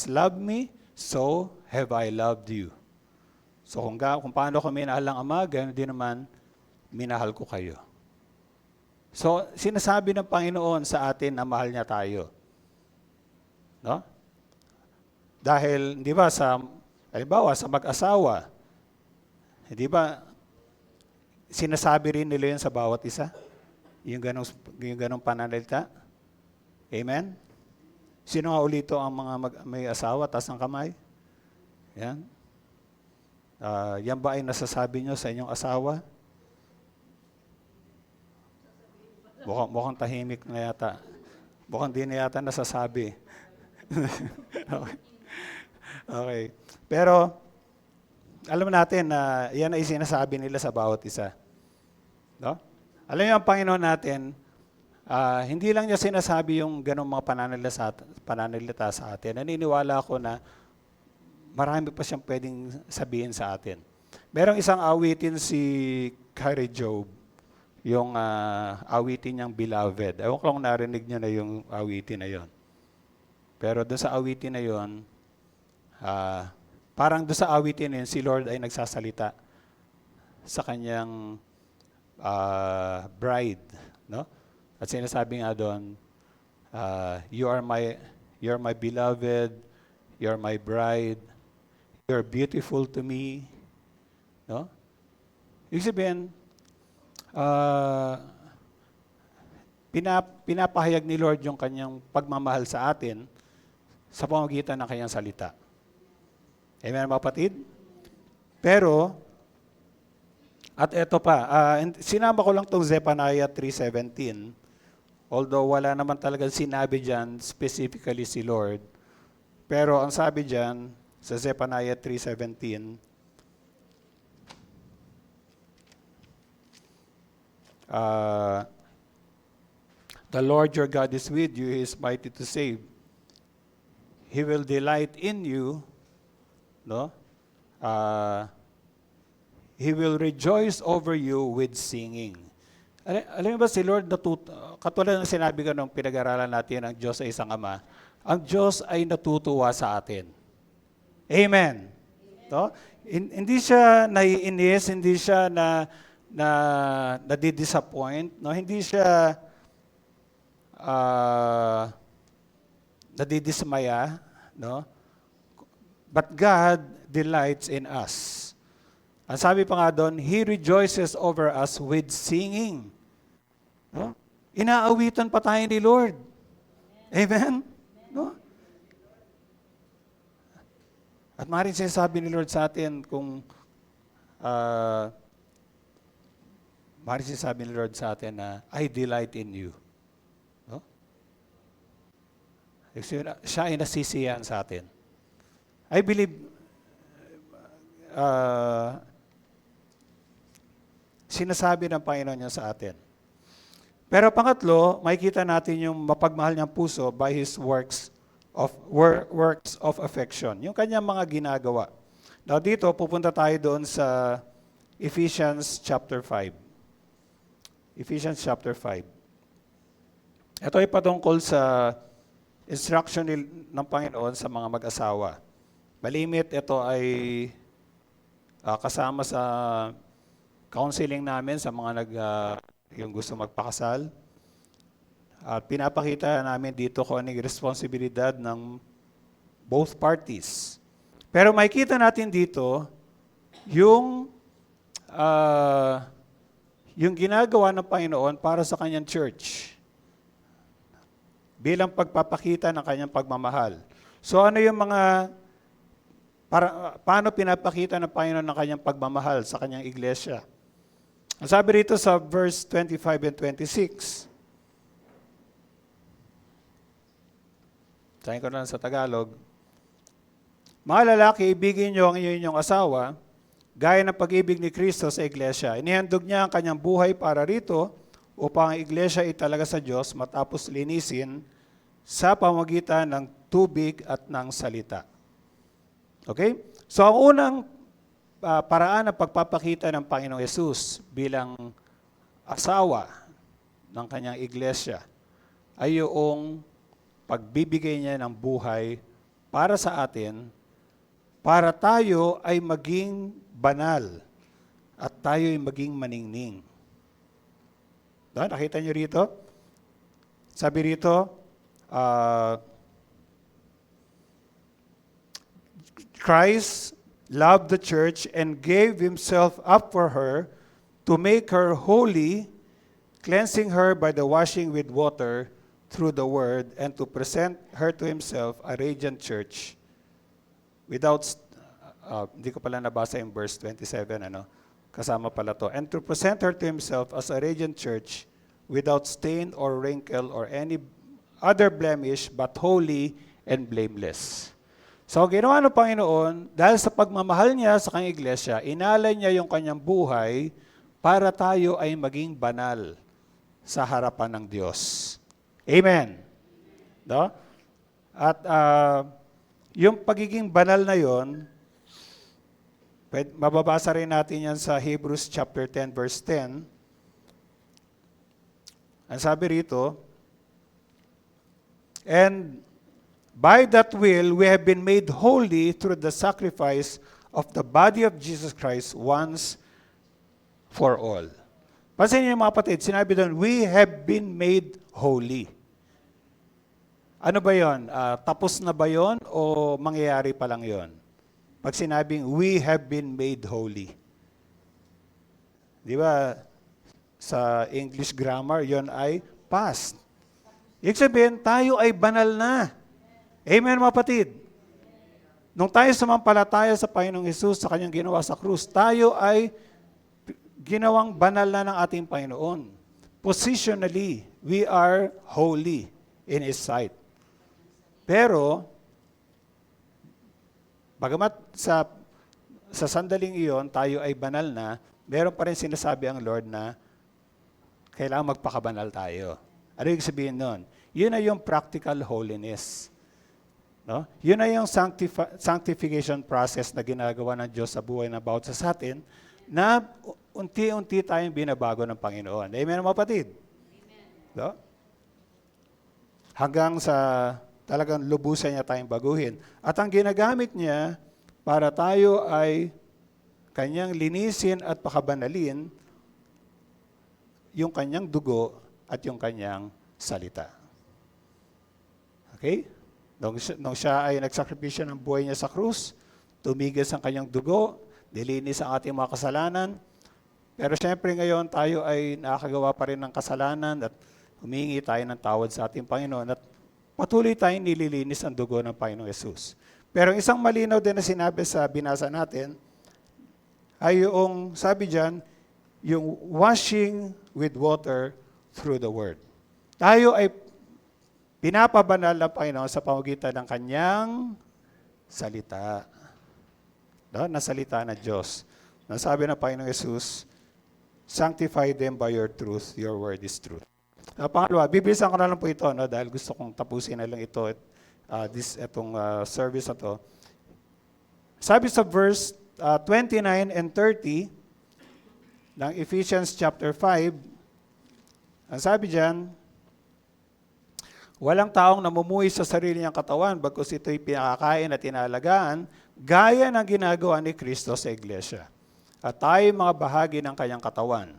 loved me, so have I loved you. So kung paano ko minahal ang Ama, ganoon din naman, minahal ko kayo. So sinasabi ng Panginoon sa atin na mahal niya tayo. No? Dahil, di ba, halimbawa, sa mag-asawa, di ba, sinasabi rin nila yun sa bawat isa? Yung ganong pananalita? Amen? Sino nga ulito ang mga may asawa, taas ng kamay? Yan. Yan ba ay nasasabi nyo sa inyong asawa? Mukhang tahimik na yata. Mukhang di na yata nasasabi. Okay. Pero, alam natin na yan ay sinasabi nila sa bawat isa. No? Alam niyo ang Panginoon natin, hindi lang niya sinasabi yung ganong mga pananalita sa atin. Naniniwala ako na marami pa siyang pwedeng sabihin sa atin. Merong isang awitin si Carrie Job, yung awitin niyang Beloved. Ewan ko kung narinig niya na yung awitin na yon. Pero doon sa awitin na yon, parang doon sa awitin na yun, si Lord ay nagsasalita sa kanyang bride, no? At sinasabi nga doon, you're my beloved, you're my bride, you're beautiful to me, no? Ibig sabihin, pinapahayag ni Lord yung kanyang pagmamahal sa atin sa pamamagitan ng kanyang salita. Amen, mga kapatid? Pero, at eto pa, sinama ko lang itong Zephaniah 3:17, although wala naman talaga sinabi dyan specifically si Lord, pero ang sabi dyan sa Zephaniah 3:17, the Lord your God is with you, He is mighty to save. He will delight in you, no? He will rejoice over you with singing. Alam mo ba si Lord, katulad ng sinabi ko nung pinag-aralan natin ang Diyos ay isang Ama, ang Diyos ay natutuwa sa atin. Amen. No? Hindi siya naiinis, hindi siya nadidisappoint, no? Hindi siya nadidismaya, no? But God delights in us. Ang sabi pa nga doon, He rejoices over us with singing. No? Inaawitan pa tayo ni Lord. Amen? No? At maaaring sinasabi ni Lord sa atin kung maaaring sinasabi ni Lord sa atin na, I delight in you. No? Siya ay nasisiyahan sa atin. I believe sinasabi ng Panginoon niya sa atin. Pero pangatlo, makikita natin yung mapagmahal niyang puso by His works of affection. Yung kanyang mga ginagawa. Now dito, pupunta tayo doon sa Ephesians chapter 5. Ephesians chapter 5. Ito ay patungkol sa instruction ng Panginoon sa mga mag-asawa. Malimit, ito ay kasama sa counseling namin sa mga yung gusto magpakasal. At pinapakita namin dito kung anong responsibilidad ng both parties. Pero makikita natin dito yung ginagawa ng Panginoon para sa kanyang church bilang pagpapakita ng kanyang pagmamahal. So ano yung paano pinapakita ng Panginoon ng kanyang pagmamahal sa kanyang iglesia? Ang sabi rito sa verse 25 and 26, sabihin ko na lang sa Tagalog, mga lalaki, ibigin niyo ang inyong asawa, gaya ng pag-ibig ni Kristo sa iglesia. Inihandog niya ang kanyang buhay para rito upang ang iglesia ay talaga sa Diyos matapos linisin sa pamamagitan ng tubig at ng salita. Okay? So ang unang paraan ng pagpapakita ng Panginoong Yesus bilang asawa ng kanyang iglesia ay yung pagbibigay niya ng buhay para sa atin, para tayo ay maging banal at tayo ay maging maningning. Nakita niyo rito? Sabi rito, Christ loved the church and gave Himself up for her to make her holy, cleansing her by the washing with water through the word, and to present her to Himself a radiant church without, hindi ko pala nabasa yung verse 27, kasama pala to, and to present her to Himself as a radiant church without stain or wrinkle or any other blemish, but holy and blameless. So, ginawa ng Panginoon, dahil sa pagmamahal niya sa kanyang iglesia, inalay niya yung kanyang buhay para tayo ay maging banal sa harapan ng Diyos. Amen. No? At yung pagiging banal na yon, mababasa rin natin yan sa Hebrews chapter 10, verse 10. Ang sabi rito, and by that will, we have been made holy through the sacrifice of the body of Jesus Christ once for all. Pansin niyo mga kapatid, sinabi doon, we have been made holy. Ano ba yon? Tapos na ba yon o mangyayari pa lang yon? Pag sinabing, we have been made holy. Di ba, sa English grammar, yon ay past. Ibig sabihin, tayo ay banal na. Amen, mga kapatid. Nung tayo sumampalataya sa Panginoong Hesus sa kanyang ginawa sa krus, tayo ay ginawang banal na ng ating Panginoon. Positionally, we are holy in His sight. Pero, bagamat sa sandaling iyon, tayo ay banal na, meron pa rin sinasabi ang Lord na kailangan magpakabanal tayo. Ano yung sabihin nun? Yun ay yung practical holiness. No? Yun ay yung sanctification process na ginagawa ng Diyos sa buhay na bawat sa atin na unti-unti tayong binabago ng Panginoon. Amen, mga kapatid? No? Hanggang sa talagang lubusan niya tayong baguhin. At ang ginagamit niya para tayo ay kanyang linisin at pakabanalin yung kanyang dugo at yung kanyang salita. Okay? Nung siya ay nagsakripisyo ng buhay niya sa krus, tumigil ang kanyang dugo, nilinis ang ating mga kasalanan. Pero syempre ngayon tayo ay nakakagawa pa rin ng kasalanan at humingi tayo ng tawad sa ating Panginoon at patuloy tayong nililinis ang dugo ng Panginoong Yesus. Pero isang malinaw din na sinabi sa binasa natin, ay yung, sabi dyan, yung washing with water through the Word. Tayo ay pinapabanal ng Panginoon sa pamamagitan ng kanyang salita. No? Na salita ng Diyos. Nasabi ng Panginoong Yesus, sanctify them by your truth, your word is truth. Pangalawa, bibilisan ko na lang po ito, no? Dahil gusto kong tapusin na lang ito, itong service na to. Sabi sa verse 29 and 30 ng Ephesians chapter 5, ang sabi dyan, walang taong namumuhay sa sarili niyang katawan, bagkus ito'y pinakakain at inalagaan, gaya ng ginagawa ni Kristo sa iglesia. At tayo mga bahagi ng kanyang katawan.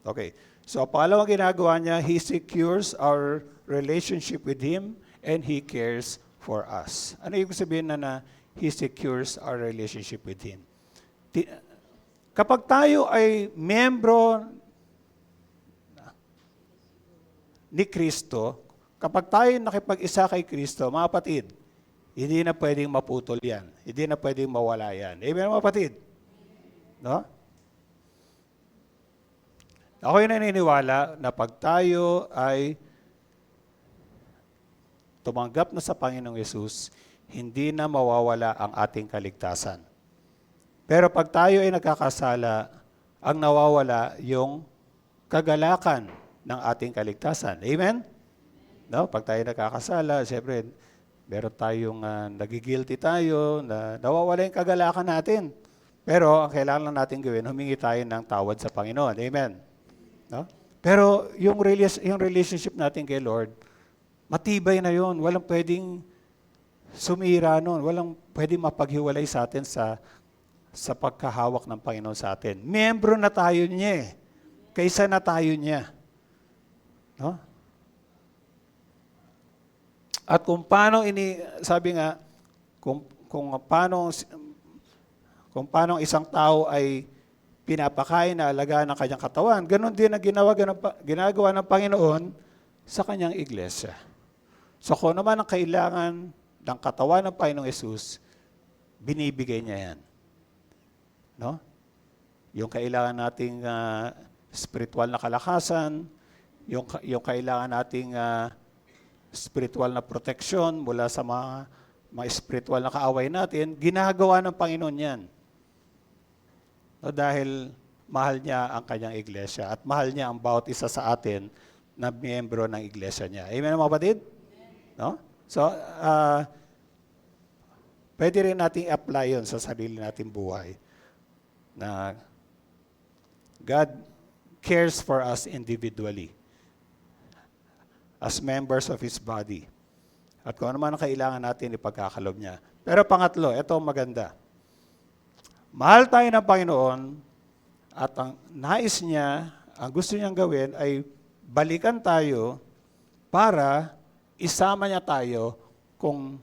Okay. So, pangalawang ginagawa niya, He secures our relationship with Him and He cares for us. Ano ibig sabihin na He secures our relationship with Him? Kapag tayo ay membro ni Kristo, kapag tayo nakipag-isa kay Kristo, mga kapatid, hindi na pwedeng maputol yan. Hindi na pwedeng mawala yan. Amen, mga kapatid? No? Ako'y naniniwala na pag tayo ay tumanggap na sa Panginoong Yesus, hindi na mawawala ang ating kaligtasan. Pero pag tayo ay nagkakasala, ang nawawala yung kagalakan ng ating kaligtasan. Amen? No? Pag tayo nagkakasala, siyempre, meron tayong nagigilty tayo, na nawawala yung kagalakan natin. Pero ang kailangan lang natin gawin, humingi tayo ng tawad sa Panginoon. Amen? No? Pero yung relationship natin kay Lord, matibay na yun. Walang pwedeng sumira nun. Walang pwedeng mapaghiwalay sa atin sa pagkahawak ng Panginoon sa atin. Miyembro na tayo niya eh. Kaysa na tayo niya. No? At kung paano sabi nga, kung paano isang tao ay pinapakain na alagaan ng kanyang katawan, ganun din ang ginagawa ng Panginoon sa kanyang iglesia. So kung naman ang kailangan ng katawan ng Panginoong Yesus, binibigay niya yan. No? Yung kailangan nating spiritual na kalakasan, yung kailangan nating spiritual na protection mula sa mga spiritual na kaaway natin, ginagawa ng Panginoon yan. No, dahil mahal niya ang kanyang iglesia at mahal niya ang bawat isa sa atin na miyembro ng iglesia niya. Amen, mga kapatid? No? So, pwede rin natin apply yun sa sarili nating buhay na God cares for us individually as members of His body. At kung ano man ang kailangan natin, ipagkakalob niya. Pero pangatlo, ito maganda. Mahal tayo ng Panginoon at ang nais niya, ang gusto niyang gawin ay balikan tayo para isama niya tayo kung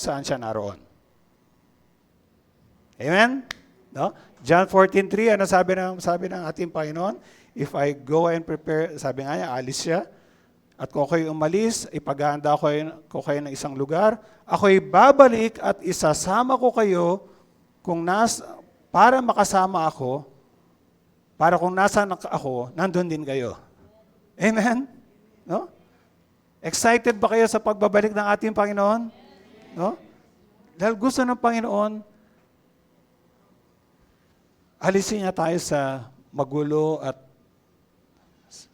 saan siya naroon. Amen? No? John 14:3, ano sabi ng ating Panginoon? If I go and prepare, sabi nga niya, alis siya. At kung ako'y umalis, ipaghahanda ko kayo ng isang lugar. Ako'y babalik at isasama ko kayo para makasama ako, para kung nasaan ako, nandun din kayo. Amen? No? Excited ba kayo sa pagbabalik ng ating Panginoon? No? Dahil gusto ng Panginoon, alisin niya tayo sa magulo at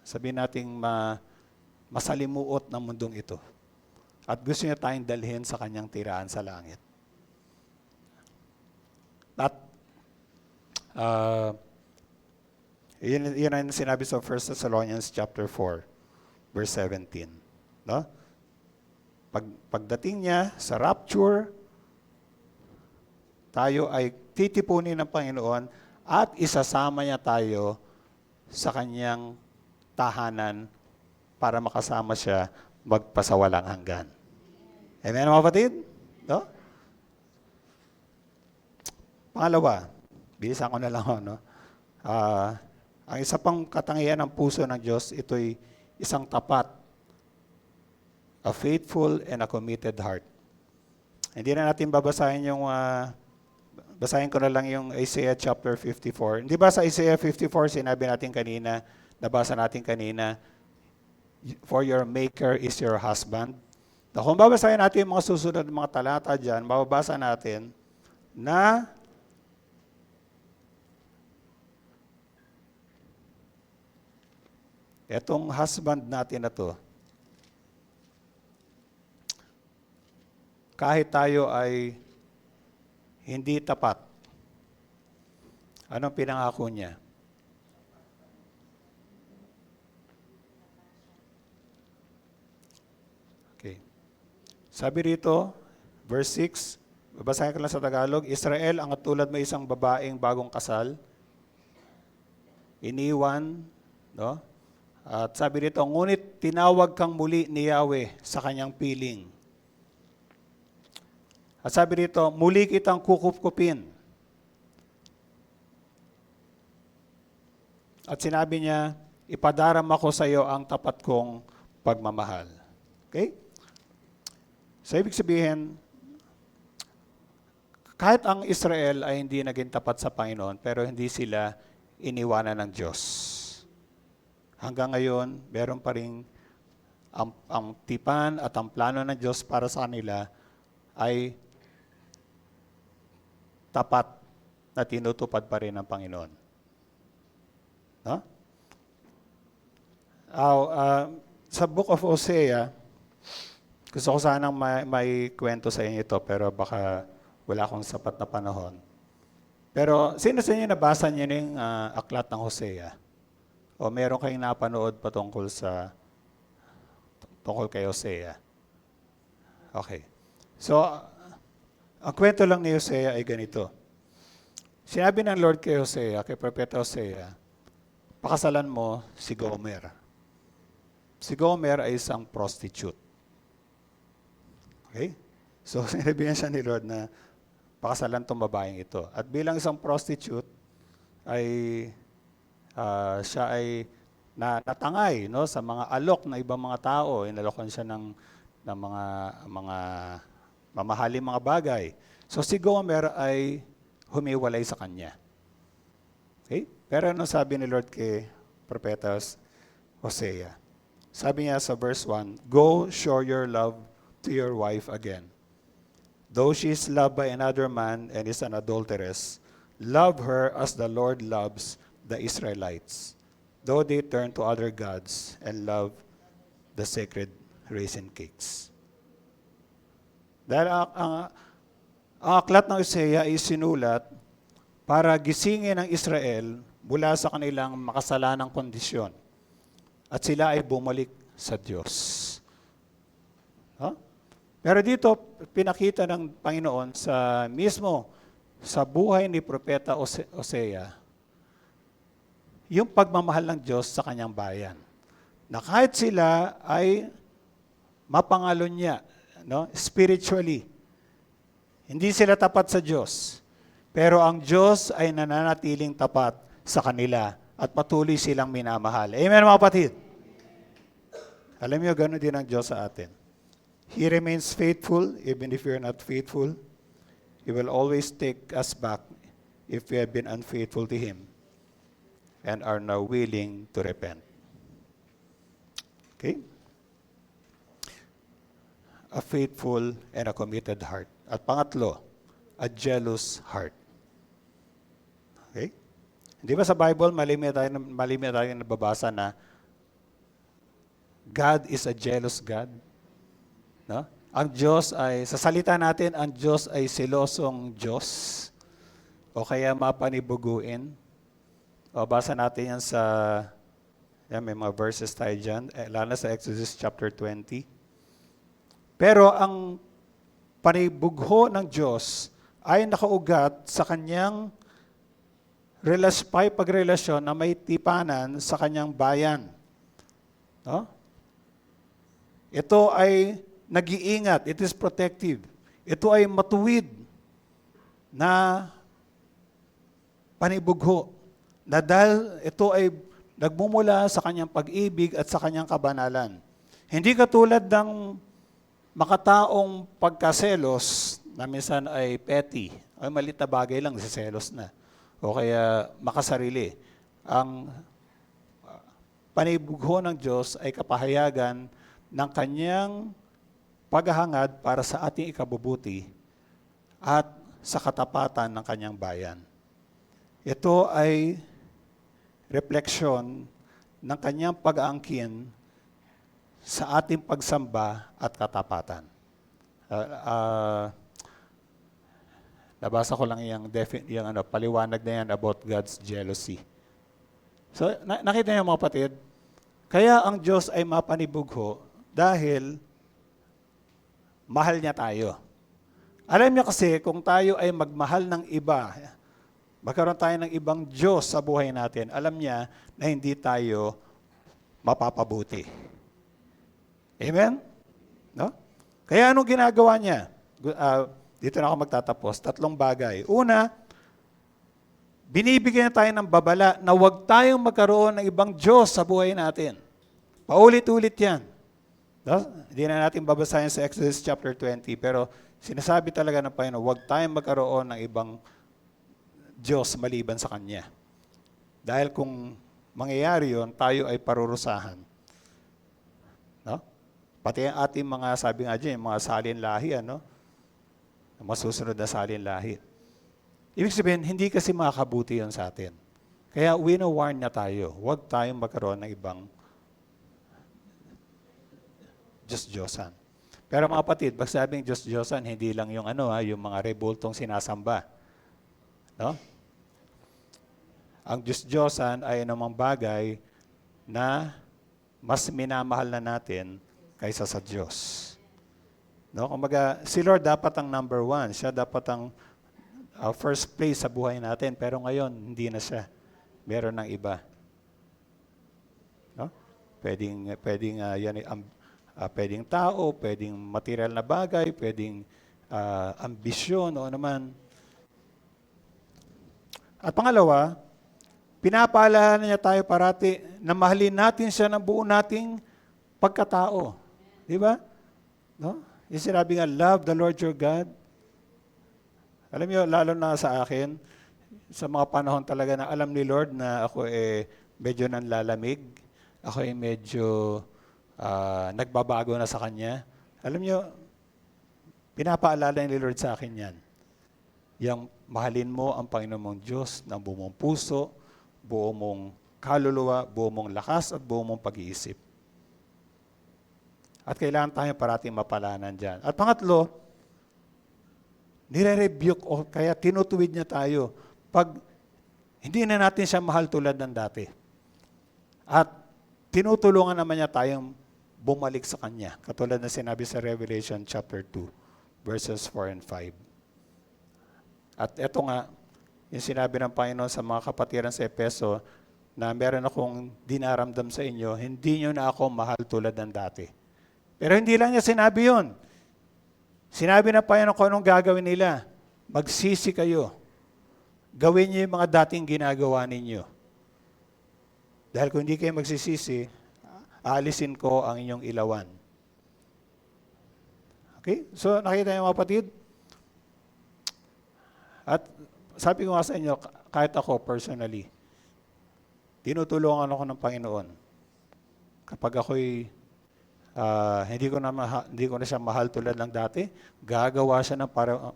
sabihin nating masalimuot ng mundong ito. At gusto niya tayong dalhin sa kanyang tirahan sa langit. At yun ang sinabi sa 1 Thessalonians chapter 4, verse 17. No? Pagdating niya sa rapture, tayo ay titipunin ng Panginoon at isasama niya tayo sa kanyang tahanan para makasama siya magpasawalang hanggan. Amen, mga kapatid? No? Pangalawa, bilisan ko na lang, no? Ang isa pang katangian ng puso ng Diyos, ito'y isang tapat, a faithful and a committed heart. Hindi na natin babasahin yung, basahin ko na lang yung Isaiah chapter 54. Hindi ba sa Isaiah 54, sinabi natin kanina, nabasa natin kanina, for your maker is your husband. Na kung babasahin natin yung mga susunod mga talata dyan, mababasa natin na etong husband natin na to, kahit tayo ay hindi tapat, anong pinangako niya? Okay. Sabi rito, verse 6, babasahin ko lang sa Tagalog, Israel ang katulad may isang babaeng bagong kasal, iniwan, no? At sabi rito, ngunit tinawag kang muli ni Yahweh sa kanyang piling. At sabi rito, muli kitang kukupkupin. At sinabi niya, ipadaram ako sa iyo ang tapat kong pagmamahal. Okay? So, ibig sabihin, kahit ang Israel ay hindi naging tapat sa Panginoon, pero hindi sila iniwanan ng Diyos. Hanggang ngayon, meron pa rin ang tipan at ang plano ng Diyos para sa kanila ay tapat na tinutupad pa rin ng Panginoon. No? Sa Book of Hosea, gusto ko sanang may kwento sa inyo ito, pero baka wala akong sapat na panahon. Pero sino sa inyo nabasa niyo yung aklat ng Hosea? O meron kayong napanood patungkol kay Hosea? Okay. So, ang kwento lang ni Hosea ay ganito. Sinabi ng Lord kay Hosea, kay Propeta Hosea, pakasalan mo si Gomer. Si Gomer ay isang prostitute. Okay? So, sinabihan siya ni Lord na pakasalan tong babaeng ito. At bilang isang prostitute, ay siya ay natangay, no, sa mga alok na ibang mga tao. Inalokan siya ng mga mamahaling mga bagay. So si Gomer ay humiwalay sa kanya. Okay? Pero ano sabi ni Lord kay Propeta Hosea? Sabi niya sa verse 1, go show your love to your wife again. Though she is loved by another man and is an adulteress, love her as the Lord loves the Israelites, though they turn to other gods and love the sacred raisin cakes. Dahil ang aklat ng Hosea ay sinulat para gisingin ang Israel mula sa kanilang makasalanang kondisyon at sila ay bumalik sa Diyos. Huh? Pero dito, pinakita ng Panginoon sa buhay ni Propeta Hosea, yung pagmamahal ng Diyos sa kanyang bayan. Na kahit sila ay mapangalon niya, no, spiritually, hindi sila tapat sa Diyos, pero ang Diyos ay nananatiling tapat sa kanila at patuloy silang minamahal. Amen, mga kapatid? Alam niyo, gano'n din ang Diyos sa atin. He remains faithful even if you're not faithful. He will always take us back if we have been unfaithful to Him and are now willing to repent. Okay? A faithful and a committed heart. At pangatlo, a jealous heart. Okay? Hindi ba sa Bible, malimit tayo nababasa na God is a jealous God? No? Ang Diyos ay, sa salita natin, ang Diyos ay selosong Diyos o kaya mapanibuguin. O basa natin yan may mga verses tayo dyan, lalo na sa Exodus chapter 20. Pero ang panibugho ng Diyos ay nakaugat sa kanyang pagrelasyon na may tipanan sa kanyang bayan. No? Ito ay nag-iingat, it is protective. Ito ay matuwid na panibugho. Na dahil ito ay nagmumula sa kanyang pag-ibig at sa kanyang kabanalan. Hindi katulad ng makataong pagkaselos, na minsan ay petty, ay maliit na bagay lang, selos na. O kaya makasarili. Ang panibugho ng Diyos ay kapahayagan ng kanyang paghahangad para sa ating ikabubuti at sa katapatan ng kanyang bayan. Ito ay refleksyon ng kanyang pag-aangkin sa ating pagsamba at katapatan. Nabasa ko lang yung paliwanag na yan about God's jealousy. So, nakita niyo mga kapatid, kaya ang Diyos ay mapanibugho dahil mahal niya tayo. Alam niyo kasi, kung tayo ay magmahal ng iba, magkaroon tayo ng ibang Diyos sa buhay natin, alam niya na hindi tayo mapapabuti. Amen? No? Kaya anong ginagawa niya? Dito na ako magtatapos. 3 bagay. Una, binibigyan tayo ng babala na huwag tayong magkaroon ng ibang Diyos sa buhay natin. Paulit-ulit yan. No? Hindi na natin babasahin sa Exodus chapter 20, pero sinasabi talaga ng Panginoon, huwag tayong magkaroon ng ibang Diyos maliban sa Kanya. Dahil kung mangyayari yun, tayo ay parurusahan. No? Pati ang ating mga, sabi nga dyan, mga salin lahi, masusunod na salin lahi. Ibig sabihin, hindi kasi makakabuti yun sa atin. Kaya wino-warn na tayo, huwag tayong magkaroon ng ibang Diyos-Diyosan. Pero mga kapatid, pag sabing Diyos-Diyosan, hindi lang yung yung mga rebultong sinasamba. No? Ang Diyos-Diyosan ay namang bagay na mas minamahal na natin kaysa sa Diyos. No? Kumbaga, si Lord dapat ang number 1. Siya dapat ang first place sa buhay natin. Pero ngayon, hindi na siya. Meron ng iba. No? Pwedeng tao, pwedeng material na bagay, pwedeng ambisyon o naman. At pangalawa, pinapaalala niya tayo parati na mahalin natin siya ng buo nating pagkatao. Di ba? No? Yung sinabi nga, love the Lord your God. Alam niyo, lalo na sa akin, sa mga panahon talaga na alam ni Lord na ako medyo nanlalamig, ako medyo nagbabago na sa Kanya. Alam niyo, pinapaalala ni Lord sa akin yan. Yang mahalin mo ang Panginoon mong Diyos ng buo mong puso, buo mong kaluluwa, buo mong lakas at buo mong pag-iisip. At kailangan tayo parating mapalanan dyan. At pangatlo, nire-rebuke o kaya tinutuwid niya tayo pag hindi na natin siya mahal tulad ng dati. At tinutulungan naman niya tayong bumalik sa Kanya. Katulad na sinabi sa Revelation chapter 2, verses 4 and 5. At eto nga, yung sinabi ng Panginoon sa mga kapatiran sa Efeso, na meron akong dinaramdam sa inyo, hindi nyo na ako mahal tulad ng dati. Pero hindi lang niya sinabi yun. Sinabi na Panginoon kung anong gagawin nila. Magsisi kayo. Gawin niyo yung mga dating ginagawa ninyo. Dahil kung hindi kayo magsisisi, aalisin ko ang inyong ilawan. Okay? So, nakita niyo mga kapatid? At sabi ko nga sa inyo, kahit ako personally, tinutulungan ako ng Panginoon. Kapag ako'y hindi ko na siya mahal tulad ng dati, gagawa siya ng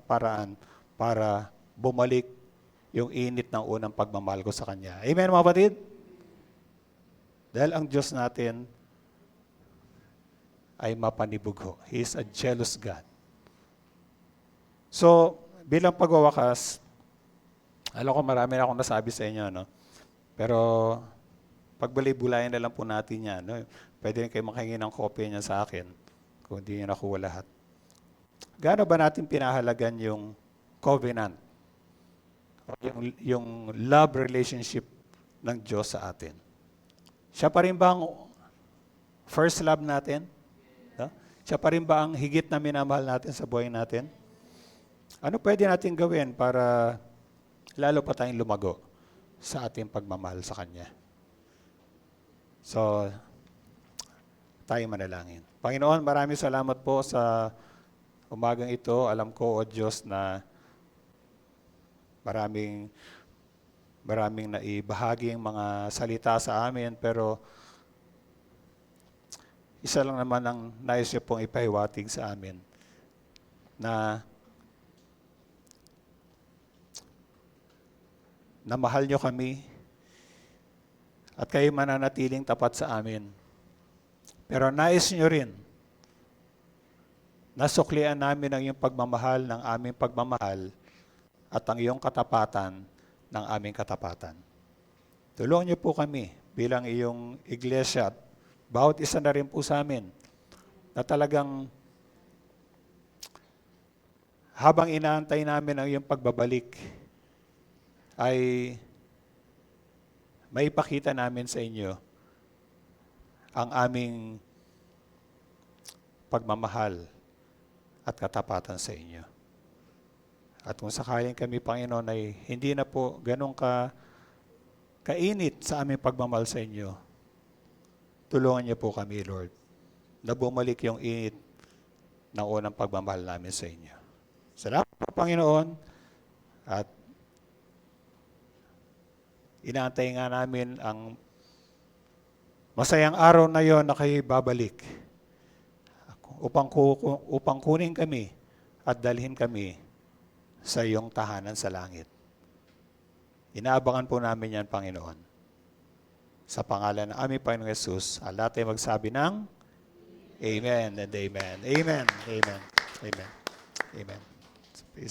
paraan para bumalik yung init ng unang pagmamahal ko sa Kanya. Amen, mga kapatid? Dahil ang Diyos natin ay mapanibugho. He is a jealous God. So, bilang pagwawakas, alam ko marami na akong nasabi sa inyo, no? Pero, pagbulay-bulayan na lang po natin yan. No? Pwede rin kayo makahingi ng kopya niya sa akin kung hindi niyo nakuha lahat. Gaano ba natin pinahalagan yung covenant? Yung love relationship ng Diyos sa atin? Siya pa rin ba ang first love natin? No? Siya pa rin ba ang higit na minamahal natin sa buhay natin? Ano pwede natin gawin para lalo pa tayong lumago sa ating pagmamahal sa Kanya? So, tayo manalangin. Panginoon, maraming salamat po sa umagang ito, alam ko, O Diyos, na maraming naibahaging mga salita sa amin, pero isa lang naman ang nais niyo pong ipahiwatig sa amin, na mahal niyo kami at kayo mananatiling tapat sa amin. Pero nais niyo rin nasuklian namin ang iyong pagmamahal ng aming pagmamahal at ang iyong katapatan ng aming katapatan. Tulungan niyo po kami bilang iyong iglesia at bawat isa na rin po sa amin na talagang habang inaantay namin ang iyong pagbabalik ay maipakita namin sa inyo ang aming pagmamahal at katapatan sa inyo. At kung sakaling kami, Panginoon, ay hindi na po ganun kainit sa aming pagmamahal sa inyo, tulungan niyo po kami, Lord, na bumalik yung init ng unang pagmamahal namin sa inyo. Salamat po, Panginoon, at inaantay nga namin ang masayang araw na yon na kayo'y babalik upang kunin kami at dalhin kami sa iyong tahanan sa langit. Inaabangan po namin yan, Panginoon. Sa pangalan ng aming Panginoong Yesus, ang lahat ay magsabi ng Amen and Amen. Amen. Amen. Amen. Amen. Peace.